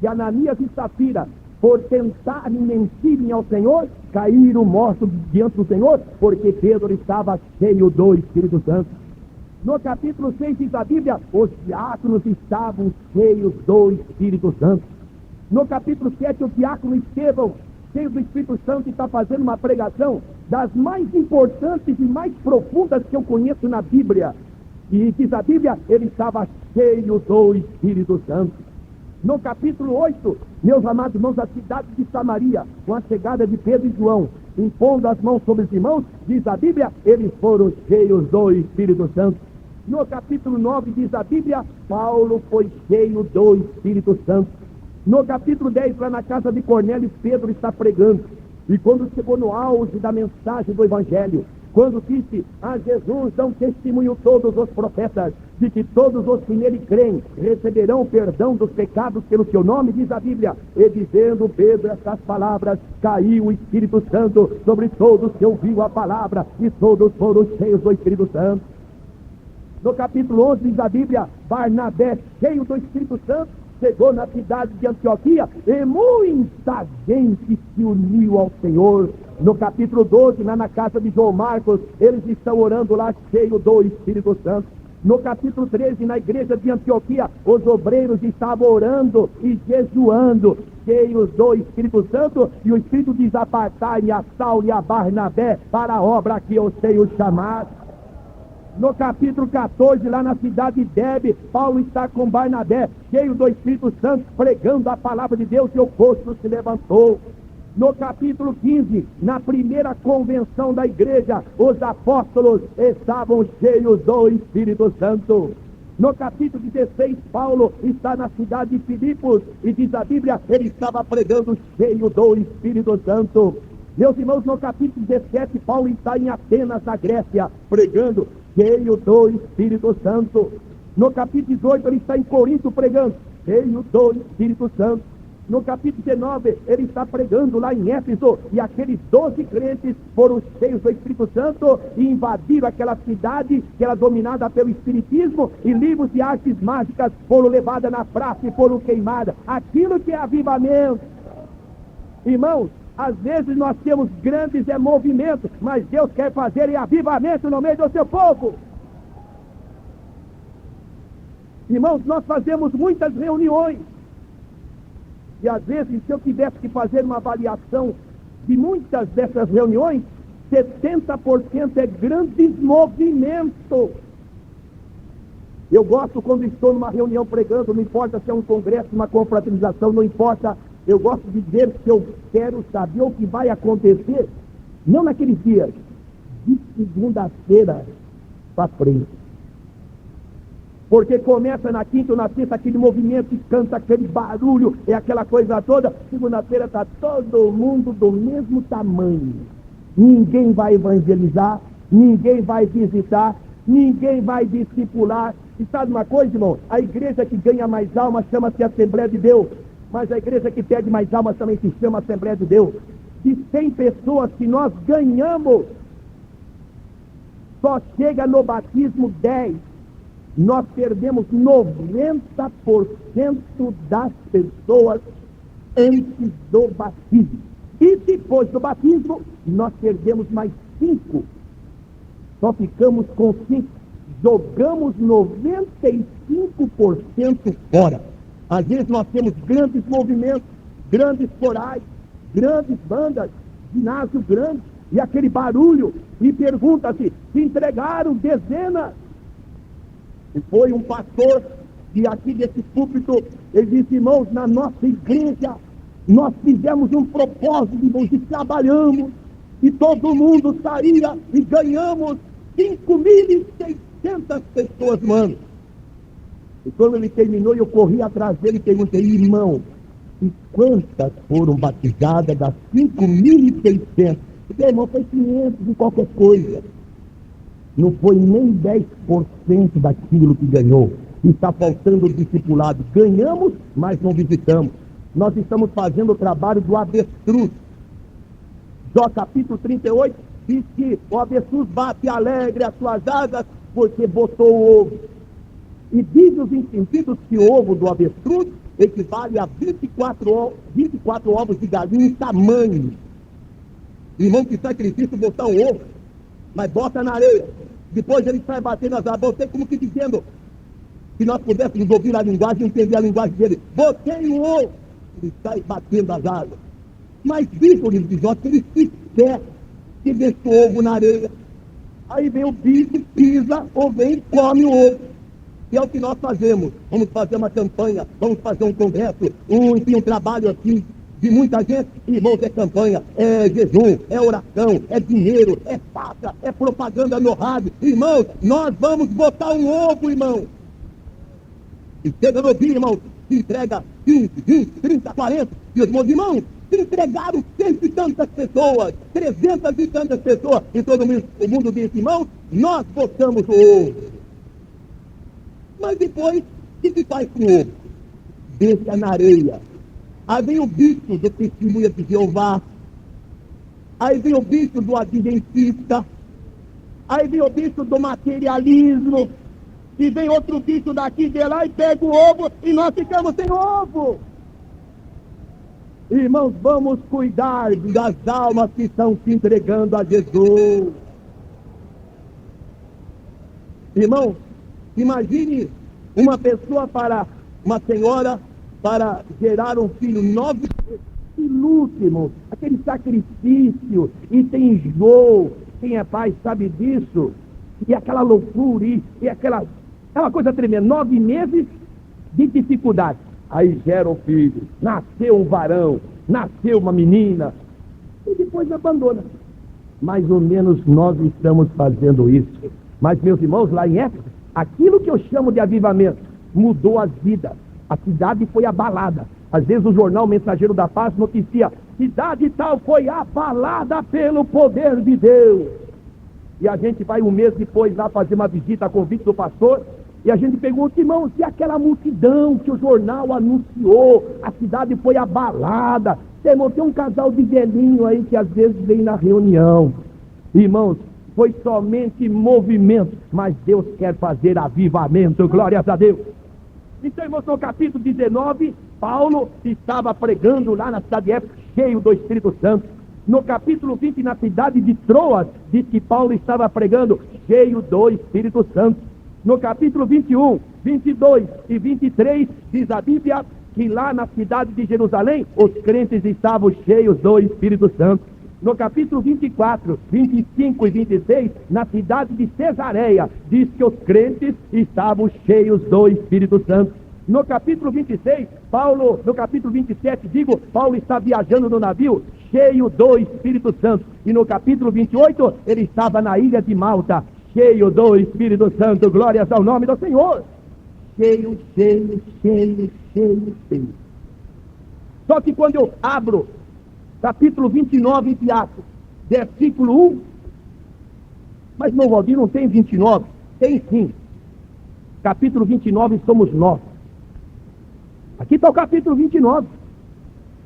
que Ananias e Safira, por tentarem mentirem ao Senhor, caíram mortos diante do Senhor, porque Pedro estava cheio do Espírito Santo. No capítulo 6 diz a Bíblia, os diáconos estavam cheios do Espírito Santo. No capítulo 7, o diácono Estevão, cheio do Espírito Santo, está fazendo uma pregação das mais importantes e mais profundas que eu conheço na Bíblia. E diz a Bíblia, ele estava cheio do Espírito Santo. No capítulo 8, meus amados irmãos, a cidade de Samaria, com a chegada de Pedro e João, impondo as mãos sobre os irmãos, diz a Bíblia, eles foram cheios do Espírito Santo. No capítulo 9, diz a Bíblia, Paulo foi cheio do Espírito Santo. No capítulo 10, lá na casa de Cornélio, Pedro está pregando. E quando chegou no auge da mensagem do Evangelho, quando disse a Jesus, dão testemunho todos os profetas, de que todos os que nele creem receberão o perdão dos pecados pelo seu nome, diz a Bíblia. E dizendo Pedro essas palavras, caiu o Espírito Santo sobre todos que ouviu a palavra, e todos foram cheios do Espírito Santo. No capítulo 11 diz a Bíblia, Barnabé, cheio do Espírito Santo, chegou na cidade de Antioquia e muita gente se uniu ao Senhor. No capítulo 12, lá na casa de João Marcos, eles estão orando lá, cheio do Espírito Santo. No capítulo 13, na igreja de Antioquia, os obreiros estavam orando e jejuando, cheios do Espírito Santo, e o Espírito diz, apartai-me a Saulo e a Barnabé para a obra que eu tenho chamado. No capítulo 14, lá na cidade de Debe, Paulo está com Barnabé, cheio do Espírito Santo, pregando a palavra de Deus, e o posto se levantou. No capítulo 15, na primeira convenção da igreja, os apóstolos estavam cheios do Espírito Santo. No capítulo 16, Paulo está na cidade de Filipos, e diz a Bíblia, ele estava pregando cheio do Espírito Santo. Meus irmãos, no capítulo 17, Paulo está em Atenas, na Grécia, pregando cheio do Espírito Santo. No capítulo 18, ele está em Corinto pregando cheio do Espírito Santo. No capítulo 19, ele está pregando lá em Éfeso, e aqueles 12 crentes foram cheios do Espírito Santo e invadiram aquela cidade que era dominada pelo espiritismo, e livros de artes mágicas foram levados na praça e foram queimados. Aquilo que é avivamento. Irmãos, às vezes nós temos grandes movimentos, mas Deus quer fazer avivamento no meio do seu povo. Irmãos, nós fazemos muitas reuniões, e às vezes, se eu tivesse que fazer uma avaliação de muitas dessas reuniões, 70% é grandes movimentos. Eu gosto, quando estou numa reunião pregando, não importa se é um congresso, uma confraternização, não importa, eu gosto de dizer que eu quero saber o que vai acontecer, não naqueles dias, de segunda-feira para frente. Porque começa na quinta ou na sexta aquele movimento e canta aquele barulho, é aquela coisa toda. Segunda-feira está todo mundo do mesmo tamanho. Ninguém vai evangelizar, ninguém vai visitar, ninguém vai discipular. E sabe uma coisa, irmão? A igreja que ganha mais almas chama-se Assembleia de Deus. Mas a igreja que perde mais almas também se chama Assembleia de Deus. De 100 pessoas que nós ganhamos, só chega no batismo 10. Nós perdemos 90% das pessoas antes do batismo. E depois do batismo, nós perdemos mais 5. Só ficamos com 5. Jogamos 95% fora. Às vezes nós temos grandes movimentos, grandes corais, grandes bandas, ginásio grande, e aquele barulho, e pergunta-se, se entregaram dezenas. E foi um pastor que aqui desse púlpito, ele disse: irmãos, na nossa igreja, nós fizemos um propósito, irmãos, e trabalhamos, e todo mundo saía e ganhamos 5.600 pessoas, mano. E quando ele terminou, eu corri atrás dele e perguntei: irmão, e quantas foram batizadas das 5.600? Porque, irmão, foi 500 e qualquer coisa. Não foi nem 10% daquilo que ganhou. Está faltando o discipulado. Ganhamos, mas não visitamos. Nós estamos fazendo o trabalho do avestruz. Jó capítulo 38 diz que o avestruz bate alegre as suas asas porque botou o ovo. E diz os entendidos que o ovo do avestruz equivale a 24 ovos de galinha em tamanho. Irmão, que sacrifício botar um ovo, mas bota na areia. Depois ele sai batendo as asas. Botei como que dizendo que nós pudéssemos ouvir a linguagem e entender a linguagem dele. Botei um ovo. Ele sai batendo as asas. Mas bicho, ele diz, que ele se quer que deixa o ovo na areia. Aí vem o bicho, pisa, ou vem e come o ovo. E é o que nós fazemos. Vamos fazer uma campanha, vamos fazer um congresso, enfim, um trabalho assim, de muita gente. Irmãos, é campanha, é jejum, é oração, é dinheiro, é pasta, é propaganda no rádio. Irmãos, nós vamos botar um ovo, irmão. E chega no dia, irmão, se entrega 15, 20, 30, 40. E os meus irmãos se entregaram 100 e tantas pessoas, 300 e tantas pessoas. E todo o mundo disse: irmão, nós botamos o ovo. Mas depois, o que se faz com o ovo? Deixa na areia. Aí vem o bicho do testemunho de Jeová. Aí vem o bicho do adventista. Aí vem o bicho do materialismo. E vem outro bicho daqui de lá e pega o ovo e nós ficamos sem ovo. Irmãos, vamos cuidar das almas que estão se entregando a Jesus. Irmão, imagine uma pessoa uma senhora para gerar um filho 9 meses, que luta, irmão, aquele sacrifício, e tem enjoo, quem é pai sabe disso, e aquela loucura, e aquela, é uma coisa tremenda, 9 meses de dificuldade, aí gera um filho, nasceu um varão, nasceu uma menina, e depois abandona. Mais ou menos nós estamos fazendo isso. Mas, meus irmãos, lá em Éfeso, aquilo que eu chamo de avivamento mudou as vidas. A cidade foi abalada. Às vezes o jornal Mensageiro da Paz noticia: cidade tal foi abalada pelo poder de Deus. E a gente vai um mês depois lá fazer uma visita a convite do pastor, E a gente pergunta, irmãos, e aquela multidão que o jornal anunciou, a cidade foi abalada. Irmão, tem um casal de velhinho aí que às vezes vem na reunião. Irmãos, foi somente movimento, mas Deus quer fazer avivamento, glórias a Deus. Então, irmãos, no capítulo 19, Paulo estava pregando lá na cidade de Éfeso, cheio do Espírito Santo. No capítulo 20, na cidade de Troas, diz que Paulo estava pregando, cheio do Espírito Santo. No capítulo 21, 22 e 23, diz a Bíblia que lá na cidade de Jerusalém, os crentes estavam cheios do Espírito Santo. No capítulo 24, 25 e 26, na cidade de Cesareia, diz que os crentes estavam cheios do Espírito Santo. No capítulo 26, no capítulo 27, Paulo está viajando no navio, cheio do Espírito Santo. E no capítulo 28, ele estava na ilha de Malta, cheio do Espírito Santo, glórias ao nome do Senhor. Cheio. Só que quando eu abro capítulo 29 de Atos, versículo 1, mas não, Valdir, não tem 29? Tem sim. Capítulo 29 somos nós. Aqui está o capítulo 29.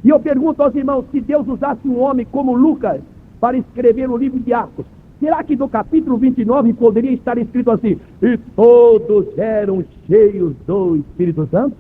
E eu pergunto aos irmãos, se Deus usasse um homem como Lucas para escrever o livro de Atos, será que do capítulo 29 poderia estar escrito assim, e todos eram cheios do Espírito Santo?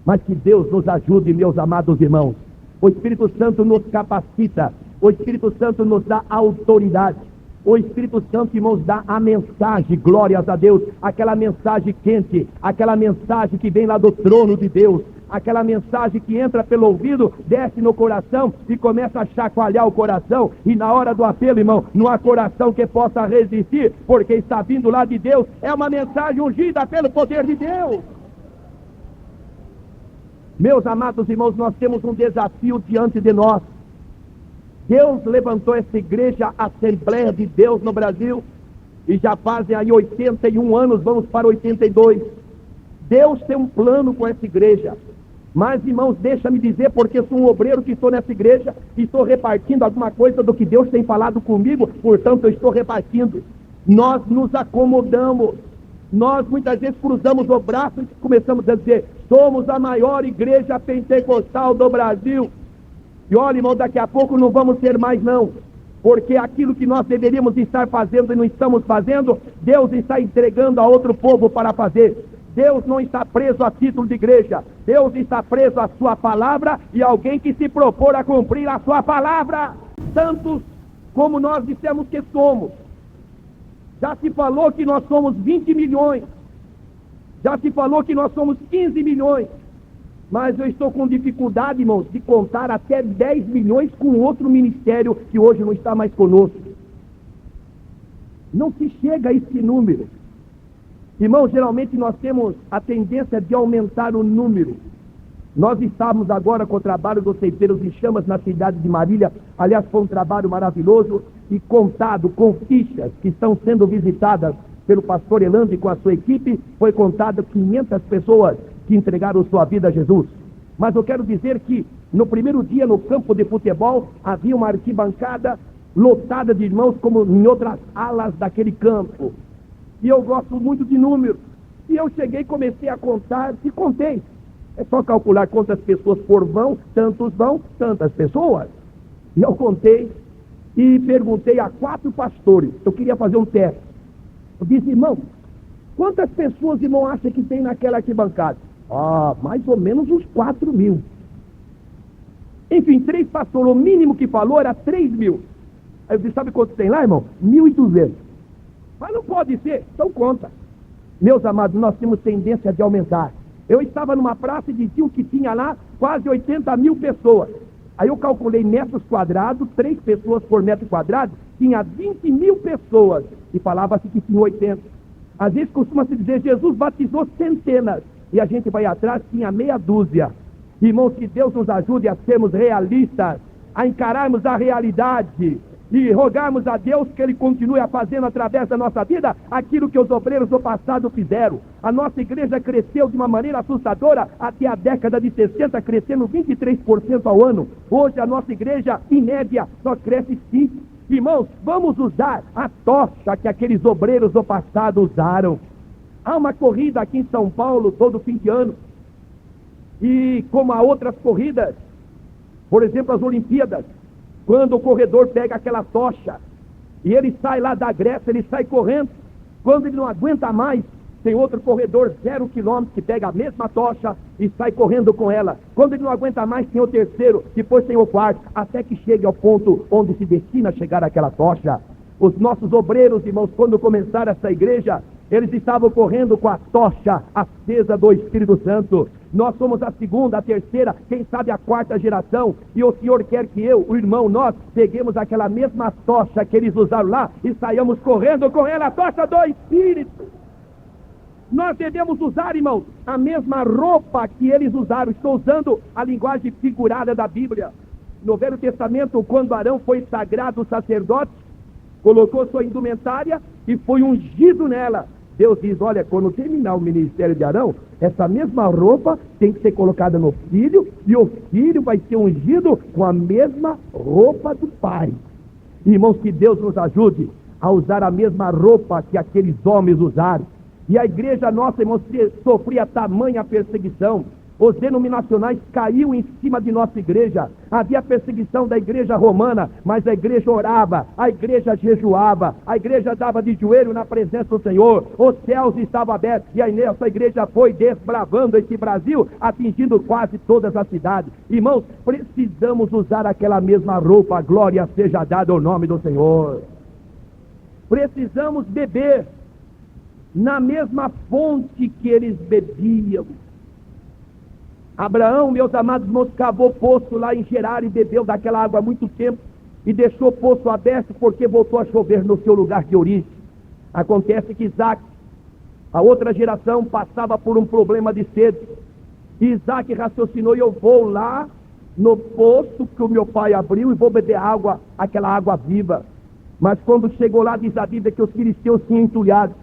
Mas que Deus nos ajude, meus amados irmãos. O Espírito Santo nos capacita, o Espírito Santo nos dá autoridade, o Espírito Santo, irmãos, dá a mensagem, glórias a Deus, aquela mensagem quente, aquela mensagem que vem lá do trono de Deus, aquela mensagem que entra pelo ouvido, desce no coração e começa a chacoalhar o coração, e na hora do apelo, irmão, não há coração que possa resistir, porque está vindo lá de Deus, é uma mensagem ungida pelo poder de Deus. Meus amados irmãos, nós temos um desafio diante de nós. Deus levantou essa igreja, Assembleia de Deus no Brasil, e já fazem aí 81 anos, vamos para 82. Deus tem um plano com essa igreja. Mas, irmãos, deixa-me dizer, porque sou um obreiro que estou nessa igreja e estou repartindo alguma coisa do que Deus tem falado comigo, portanto eu estou repartindo. Nós nos acomodamos. Nós muitas vezes cruzamos o braço e começamos a dizer, somos a maior igreja pentecostal do Brasil. E olha, irmão, daqui a pouco não vamos ser mais não, porque aquilo que nós deveríamos estar fazendo e não estamos fazendo, Deus está entregando a outro povo para fazer. Deus não está preso a título de igreja, Deus está preso à sua palavra e alguém que se propor a cumprir a sua palavra, tantos como nós dissemos que somos. Já se falou que nós somos 20 milhões, já se falou que nós somos 15 milhões, mas eu estou com dificuldade, irmãos, de contar até 10 milhões com outro ministério que hoje não está mais conosco. Não se chega a esse número. Irmãos, geralmente nós temos a tendência de aumentar o número. Nós estávamos agora com o trabalho dos ceifeiros em chamas na cidade de Marília. Aliás, foi um trabalho maravilhoso e contado com fichas que estão sendo visitadas pelo pastor Elando e com a sua equipe. Foi contado 500 pessoas que entregaram sua vida a Jesus. Mas eu quero dizer que no primeiro dia no campo de futebol havia uma arquibancada lotada de irmãos como em outras alas daquele campo. E eu gosto muito de números. E eu cheguei, comecei a contar e contei. É só calcular quantas pessoas por vão, tantas pessoas. E eu contei e perguntei a 4 pastores. Eu queria fazer um teste. Eu disse, irmão, quantas pessoas, irmão, acha que tem naquela arquibancada? Mais ou menos uns 4 mil. Enfim, 3 pastores, o mínimo que falou era 3 mil. Aí eu disse, sabe quantos tem lá, irmão? 1.200. Mas não pode ser, então conta. Meus amados, nós temos tendência de aumentar. Eu estava numa praça e diziam que tinha lá quase 80 mil pessoas. Aí eu calculei metros quadrados, 3 pessoas por metro quadrado, tinha 20 mil pessoas. E falava-se que tinha 80. Às vezes costuma-se dizer, Jesus batizou centenas. E a gente vai atrás, tinha meia dúzia. Irmãos, que Deus nos ajude a sermos realistas, a encararmos a realidade e rogarmos a Deus que Ele continue a fazendo através da nossa vida aquilo que os obreiros do passado fizeram. A nossa igreja cresceu de uma maneira assustadora até a década de 60, crescendo 23% ao ano. Hoje a nossa igreja, em média, só cresce 5%. Irmãos, vamos usar a tocha que aqueles obreiros do passado usaram. Há uma corrida aqui em São Paulo todo fim de ano, e como há outras corridas, por exemplo as Olimpíadas, quando o corredor pega aquela tocha e ele sai lá da Grécia, ele sai correndo, quando ele não aguenta mais, tem outro corredor 0 quilômetro que pega a mesma tocha e sai correndo com ela. Quando ele não aguenta mais, tem o terceiro, depois tem o quarto, até que chegue ao ponto onde se destina a chegar aquela tocha. Os nossos obreiros, irmãos, quando começaram essa igreja, eles estavam correndo com a tocha acesa do Espírito Santo. Nós somos a segunda, a terceira, quem sabe a quarta geração, e o Senhor quer que eu, o irmão, nós peguemos aquela mesma tocha que eles usaram lá e saiamos correndo com ela, a tocha do Espírito. Nós devemos usar, irmãos, a mesma roupa que eles usaram. Estou usando a linguagem figurada da Bíblia. No Velho Testamento, quando Arão foi sagrado sacerdote, colocou sua indumentária e foi ungido nela. Deus diz, olha, quando terminar o ministério de Arão, essa mesma roupa tem que ser colocada no filho, e o filho vai ser ungido com a mesma roupa do pai. Irmãos, que Deus nos ajude a usar a mesma roupa que aqueles homens usaram. E a igreja nossa, irmãos, sofria tamanha perseguição. Os denominacionais caíam em cima de nossa igreja. Havia perseguição da igreja romana, mas a igreja orava, a igreja jejuava, a igreja dava de joelho na presença do Senhor, os céus estavam abertos, e aí nossa igreja foi desbravando esse Brasil, atingindo quase todas as cidades. Irmãos, precisamos usar aquela mesma roupa, glória seja dada ao nome do Senhor. Precisamos beber na mesma fonte que eles bebiam. Abraão, meus amados irmãos, cavou poço lá em Gerar e bebeu daquela água há muito tempo e deixou o poço aberto porque voltou a chover no seu lugar de origem. Acontece que Isaac, a outra geração, passava por um problema de sede. E Isaac raciocinou, eu vou lá no poço que o meu pai abriu e vou beber água, aquela água viva. Mas quando chegou lá, diz a Bíblia que os filisteus tinham entulhado.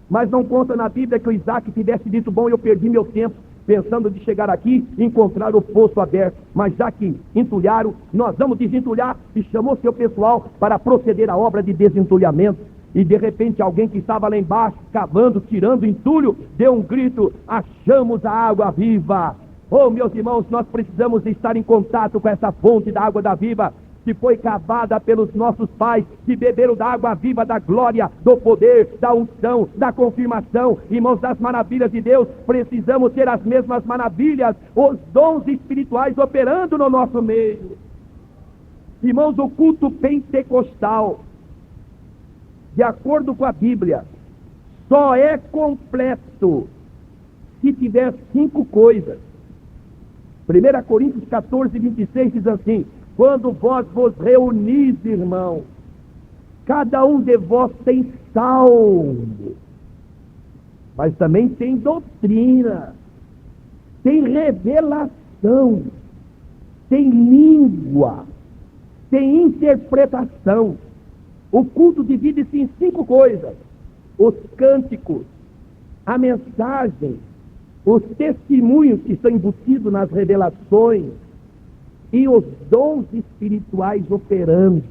Mas não conta na Bíblia que o Isaac tivesse dito, bom, eu perdi meu tempo pensando de chegar aqui e encontrar o poço aberto. Mas já que entulharam, nós vamos desentulhar, e chamou seu pessoal para proceder à obra de desentulhamento. E de repente alguém que estava lá embaixo, cavando, tirando entulho, deu um grito, achamos a água viva. Oh, meus irmãos, nós precisamos estar em contato com essa fonte da água da viva, que foi cavada pelos nossos pais, que beberam da água viva da glória, do poder, da unção, da confirmação, irmãos, das maravilhas de Deus. Precisamos ter as mesmas maravilhas, os dons espirituais operando no nosso meio. Irmãos, o culto pentecostal, de acordo com a Bíblia, só é completo se tiver 5 coisas. 1 Coríntios 14, 26 diz assim, quando vós vos reunis, irmãos, cada um de vós tem salmo, mas também tem doutrina, tem revelação, tem língua, tem interpretação. O culto divide-se em 5 coisas: os cânticos, a mensagem, os testemunhos que estão embutidos nas revelações, e os dons espirituais operando.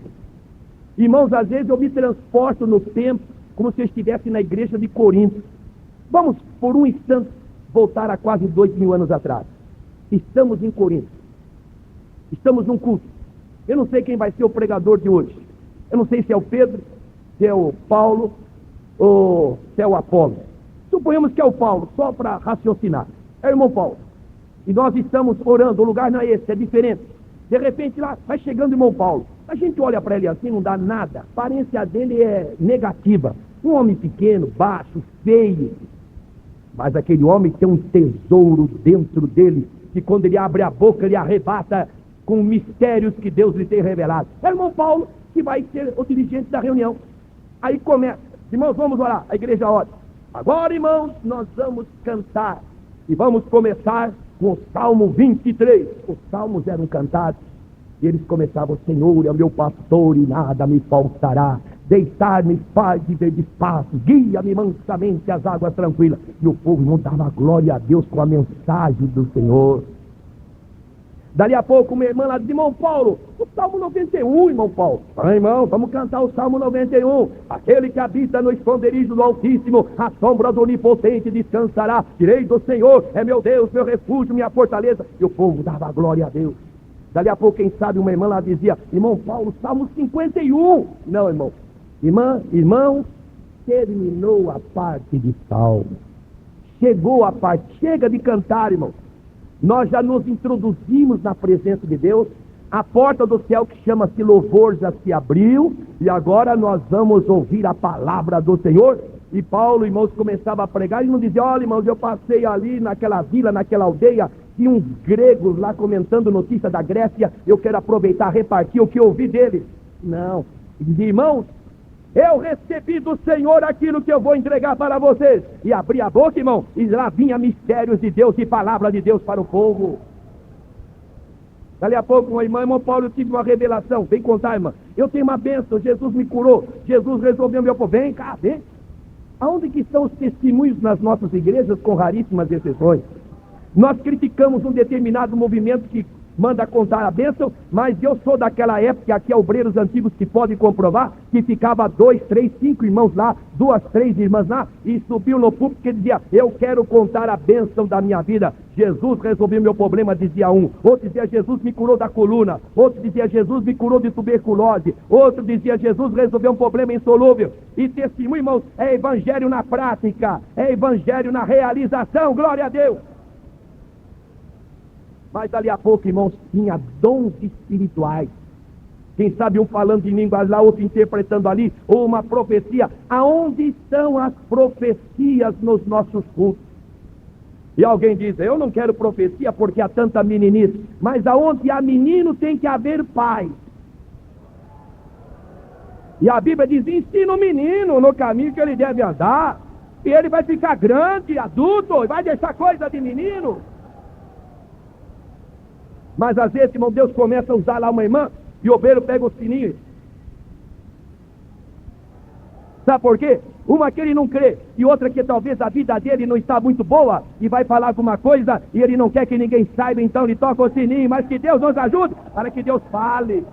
Irmãos, às vezes eu me transporto no tempo como se eu estivesse na igreja de Corinto. Vamos por um instante voltar a quase 2000 anos atrás. Estamos em Corinto, estamos num culto. Eu não sei quem vai ser o pregador de hoje. Eu não sei se é o Pedro, se é o Paulo ou se é o Apolo. Suponhamos que é o Paulo, só para raciocinar. É o irmão Paulo. E nós estamos orando, o lugar não é esse, é diferente. De repente lá, vai chegando o irmão Paulo. A gente olha para ele assim, não dá nada. A aparência dele é negativa. Um homem pequeno, baixo, feio. Mas aquele homem tem um tesouro dentro dele, que quando ele abre a boca, ele arrebata com mistérios que Deus lhe tem revelado. É o irmão Paulo que vai ser o dirigente da reunião. Aí começa, irmãos, vamos orar. A igreja ora. Agora, irmãos, nós vamos cantar. E vamos começar com o Salmo 23. Os salmos eram cantados e eles começavam: o Senhor é o meu pastor e nada me faltará. Deitar-me faz de ver espaço, guia-me mansamente às águas tranquilas. E o povo não dava glória a Deus com a mensagem do Senhor. Dali a pouco uma irmã lá diz: irmão Paulo, o Salmo 91, irmão Paulo. Ah, irmão, vamos cantar o Salmo 91. Aquele que habita no esconderijo do Altíssimo, a sombra do Onipotente descansará. Direi do Senhor, é meu Deus, meu refúgio, minha fortaleza. E o povo dava glória a Deus. Dali a pouco, quem sabe, uma irmã lá dizia: irmão Paulo, Salmo 51. Não, irmão. Irmão, terminou a parte de Salmo. Chegou a parte, chega de cantar, irmão. Nós já nos introduzimos na presença de Deus, a porta do céu que chama-se louvor já se abriu, e agora nós vamos ouvir a palavra do Senhor. E Paulo, irmãos, começava a pregar e não dizia: olha, irmãos, eu passei ali naquela vila, naquela aldeia, e uns gregos lá comentando notícia da Grécia, eu quero aproveitar, repartir o que eu ouvi deles. Não, ele dizia: irmãos, eu recebi do Senhor aquilo que eu vou entregar para vocês. E abri a boca, irmão, e lá vinha mistérios de Deus e palavra de Deus para o povo. Dali a pouco, uma irmã: irmão Paulo, eu tive uma revelação. Vem contar, irmã. Eu tenho uma bênção, Jesus me curou, Jesus resolveu meu problema. Vem cá, vem. Aonde que estão os testemunhos nas nossas igrejas, com raríssimas exceções? Nós criticamos um determinado movimento que manda contar a bênção, mas eu sou daquela época, aqui obreiros antigos que podem comprovar, que ficava 2, 3, 5 irmãos lá, 2, 3 irmãs lá, e subiu no púlpito que dizia: eu quero contar a bênção da minha vida. Jesus resolveu meu problema, dizia um. Outro dizia: Jesus me curou da coluna. Outro dizia: Jesus me curou de tuberculose. Outro dizia: Jesus resolveu um problema insolúvel. E testemunho, irmãos, é evangelho na prática, é evangelho na realização. Glória a Deus. Mas ali a pouco, irmãos, tinha dons espirituais. Quem sabe um falando em línguas lá, outro interpretando ali, ou uma profecia. Aonde estão as profecias nos nossos cultos? E alguém diz: eu não quero profecia porque há tanta meninice. Mas aonde há menino tem que haver pai. E a Bíblia diz: ensina o menino no caminho que ele deve andar, e ele vai ficar grande, adulto, e vai deixar coisa de menino. Mas às vezes, irmão, Deus começa a usar lá uma irmã, e o obreiro pega o sininho. Sabe por quê? Uma que ele não crê, e outra que talvez a vida dele não está muito boa, e vai falar alguma coisa, e ele não quer que ninguém saiba, então ele toca o sininho. Mas que Deus nos ajude, para que Deus fale.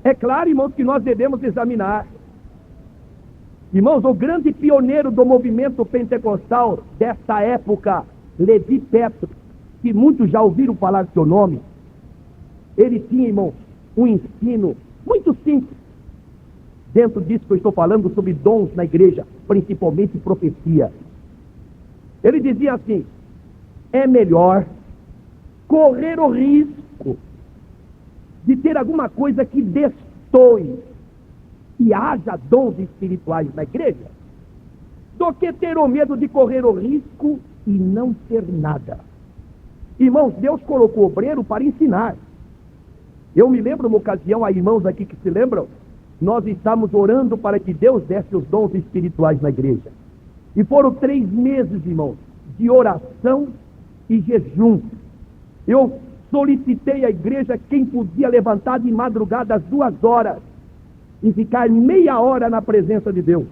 É claro, irmãos, que nós devemos examinar. Irmãos, o grande pioneiro do movimento pentecostal desta época, Levi Petro, que muitos já ouviram falar do seu nome, ele tinha, irmão, um ensino muito simples. Dentro disso que eu estou falando sobre dons na igreja, principalmente profecia. Ele dizia assim: é melhor correr o risco de ter alguma coisa que destoe e haja dons espirituais na igreja, do que ter o medo de correr o risco e não ter nada. Irmãos, Deus colocou o obreiro para ensinar. Eu me lembro uma ocasião, há irmãos aqui que se lembram, nós estávamos orando para que Deus desse os dons espirituais na igreja. E foram 3 meses, irmãos, de oração e jejum. Eu solicitei à igreja quem podia levantar de madrugada às 2 horas e ficar meia hora na presença de Deus.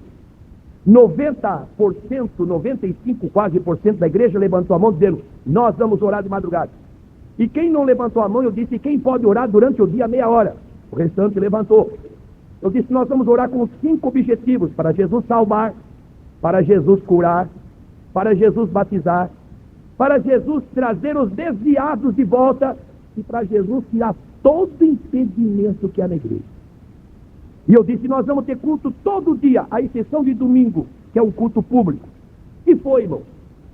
90%, 95% quase por cento da igreja levantou a mão dizendo: nós vamos orar de madrugada. E quem não levantou a mão, eu disse: quem pode orar durante o dia meia hora? O restante levantou. Eu disse: nós vamos orar com 5 objetivos: para Jesus salvar, para Jesus curar, para Jesus batizar, para Jesus trazer os desviados de volta e para Jesus tirar todo impedimento que há na igreja. E eu disse: nós vamos ter culto todo dia, à exceção de domingo, que é um culto público. E foi, irmão.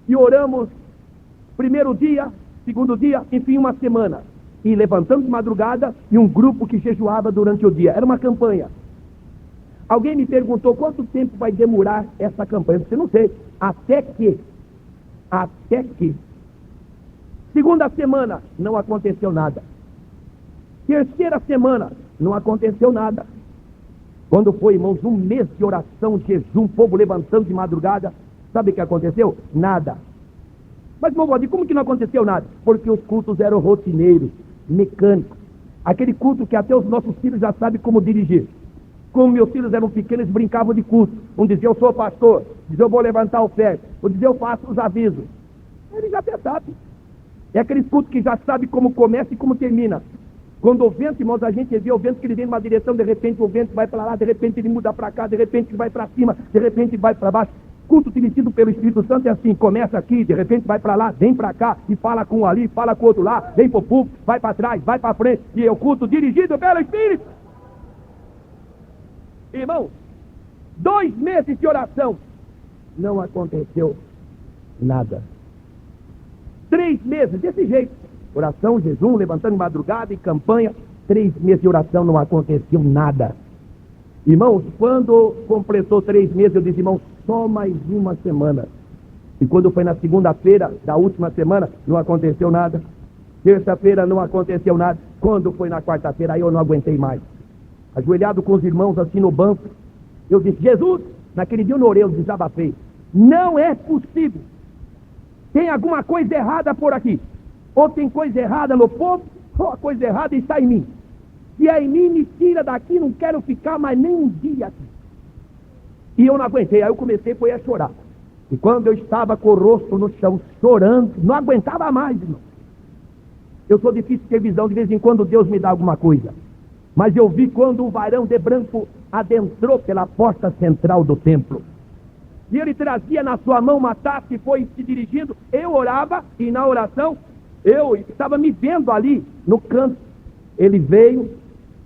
E oramos primeiro dia, segundo dia, enfim, uma semana. E levantamos de madrugada e um grupo que jejuava durante o dia. Era uma campanha. Alguém me perguntou: quanto tempo vai demorar essa campanha? Eu disse: não sei. Até que. Segunda semana, não aconteceu nada. Terceira semana, não aconteceu nada. Quando foi, irmãos, 1 mês de oração, jejum, povo levantando de madrugada, sabe o que aconteceu? Nada. Mas, irmão Valdir, como que não aconteceu nada? Porque os cultos eram rotineiros, mecânicos. Aquele culto que até os nossos filhos já sabem como dirigir. Como meus filhos eram pequenos, eles brincavam de culto. Um dizia: eu sou pastor. Dizia: eu vou levantar a oferta. Outro dizia: eu faço os avisos. Ele já até sabe. É aquele culto que já sabe como começa e como termina. Quando o vento, irmãos, a gente vê o vento que ele vem numa direção, de repente o vento vai para lá, de repente ele muda para cá, de repente ele vai para cima, de repente ele vai para baixo. Culto dirigido pelo Espírito Santo é assim, começa aqui, de repente vai para lá, vem para cá, e fala com um ali, fala com o outro lá, vem para o público, vai para trás, vai para frente, e é o culto dirigido pelo Espírito. Irmão, 2 meses de oração, não aconteceu nada. 3 meses, desse jeito, oração, jejum, levantando de madrugada e campanha, 3 meses de oração, não aconteceu nada. Irmãos, quando completou 3 meses, eu disse, irmão, só mais uma semana. E quando foi na segunda-feira da última semana, não aconteceu nada. Terça-feira não aconteceu nada. Quando foi na quarta-feira, aí eu não aguentei mais. Ajoelhado com os irmãos assim no banco, eu disse, Jesus, naquele dia eu não orei, eu desabafei. Não é possível. Tem alguma coisa errada por aqui. Ou tem coisa errada no povo, ou a coisa errada está em mim. Se é em mim, me tira daqui, não quero ficar mais nem um dia aqui. E eu não aguentei, aí eu comecei a chorar. E quando eu estava com o rosto no chão, chorando, não aguentava mais, irmão. Eu sou difícil de ter visão, de vez em quando Deus me dá alguma coisa. Mas eu vi quando o varão de branco adentrou pela porta central do templo. E ele trazia na sua mão uma taça e foi se dirigindo. Eu orava e na oração, eu estava me vendo ali no canto. Ele veio,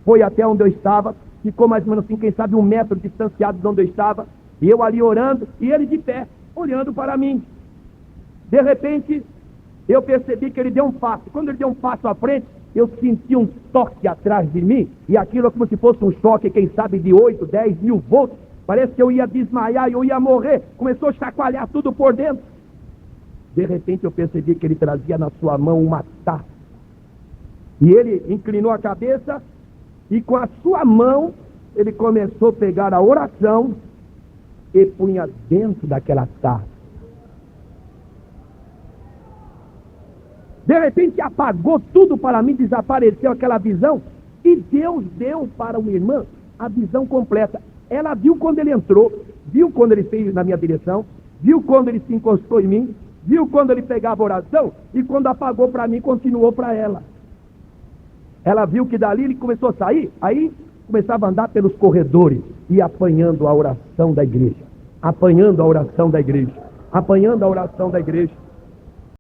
foi até onde eu estava, ficou mais ou menos assim, quem sabe 1 metro distanciado de onde eu estava. E eu ali orando e ele de pé, olhando para mim. De repente, eu percebi que ele deu um passo. Quando ele deu um passo à frente, eu senti um toque atrás de mim, e aquilo é como se fosse um choque, quem sabe, de 8, 10 mil volts. Parece que eu ia desmaiar, eu ia morrer. Começou a chacoalhar tudo por dentro. De repente eu percebi que ele trazia na sua mão uma taça. E ele inclinou a cabeça, e com a sua mão, ele começou a pegar a oração e punha dentro daquela taça. De repente apagou tudo para mim, desapareceu aquela visão, e Deus deu para uma irmã a visão completa. Ela viu quando ele entrou, viu quando ele fez na minha direção, viu quando ele se encostou em mim, viu quando ele pegava a oração, e quando apagou para mim, continuou para ela. Ela viu que dali ele começou a sair, aí começava a andar pelos corredores, e apanhando a oração da igreja, apanhando a oração da igreja, apanhando a oração da igreja.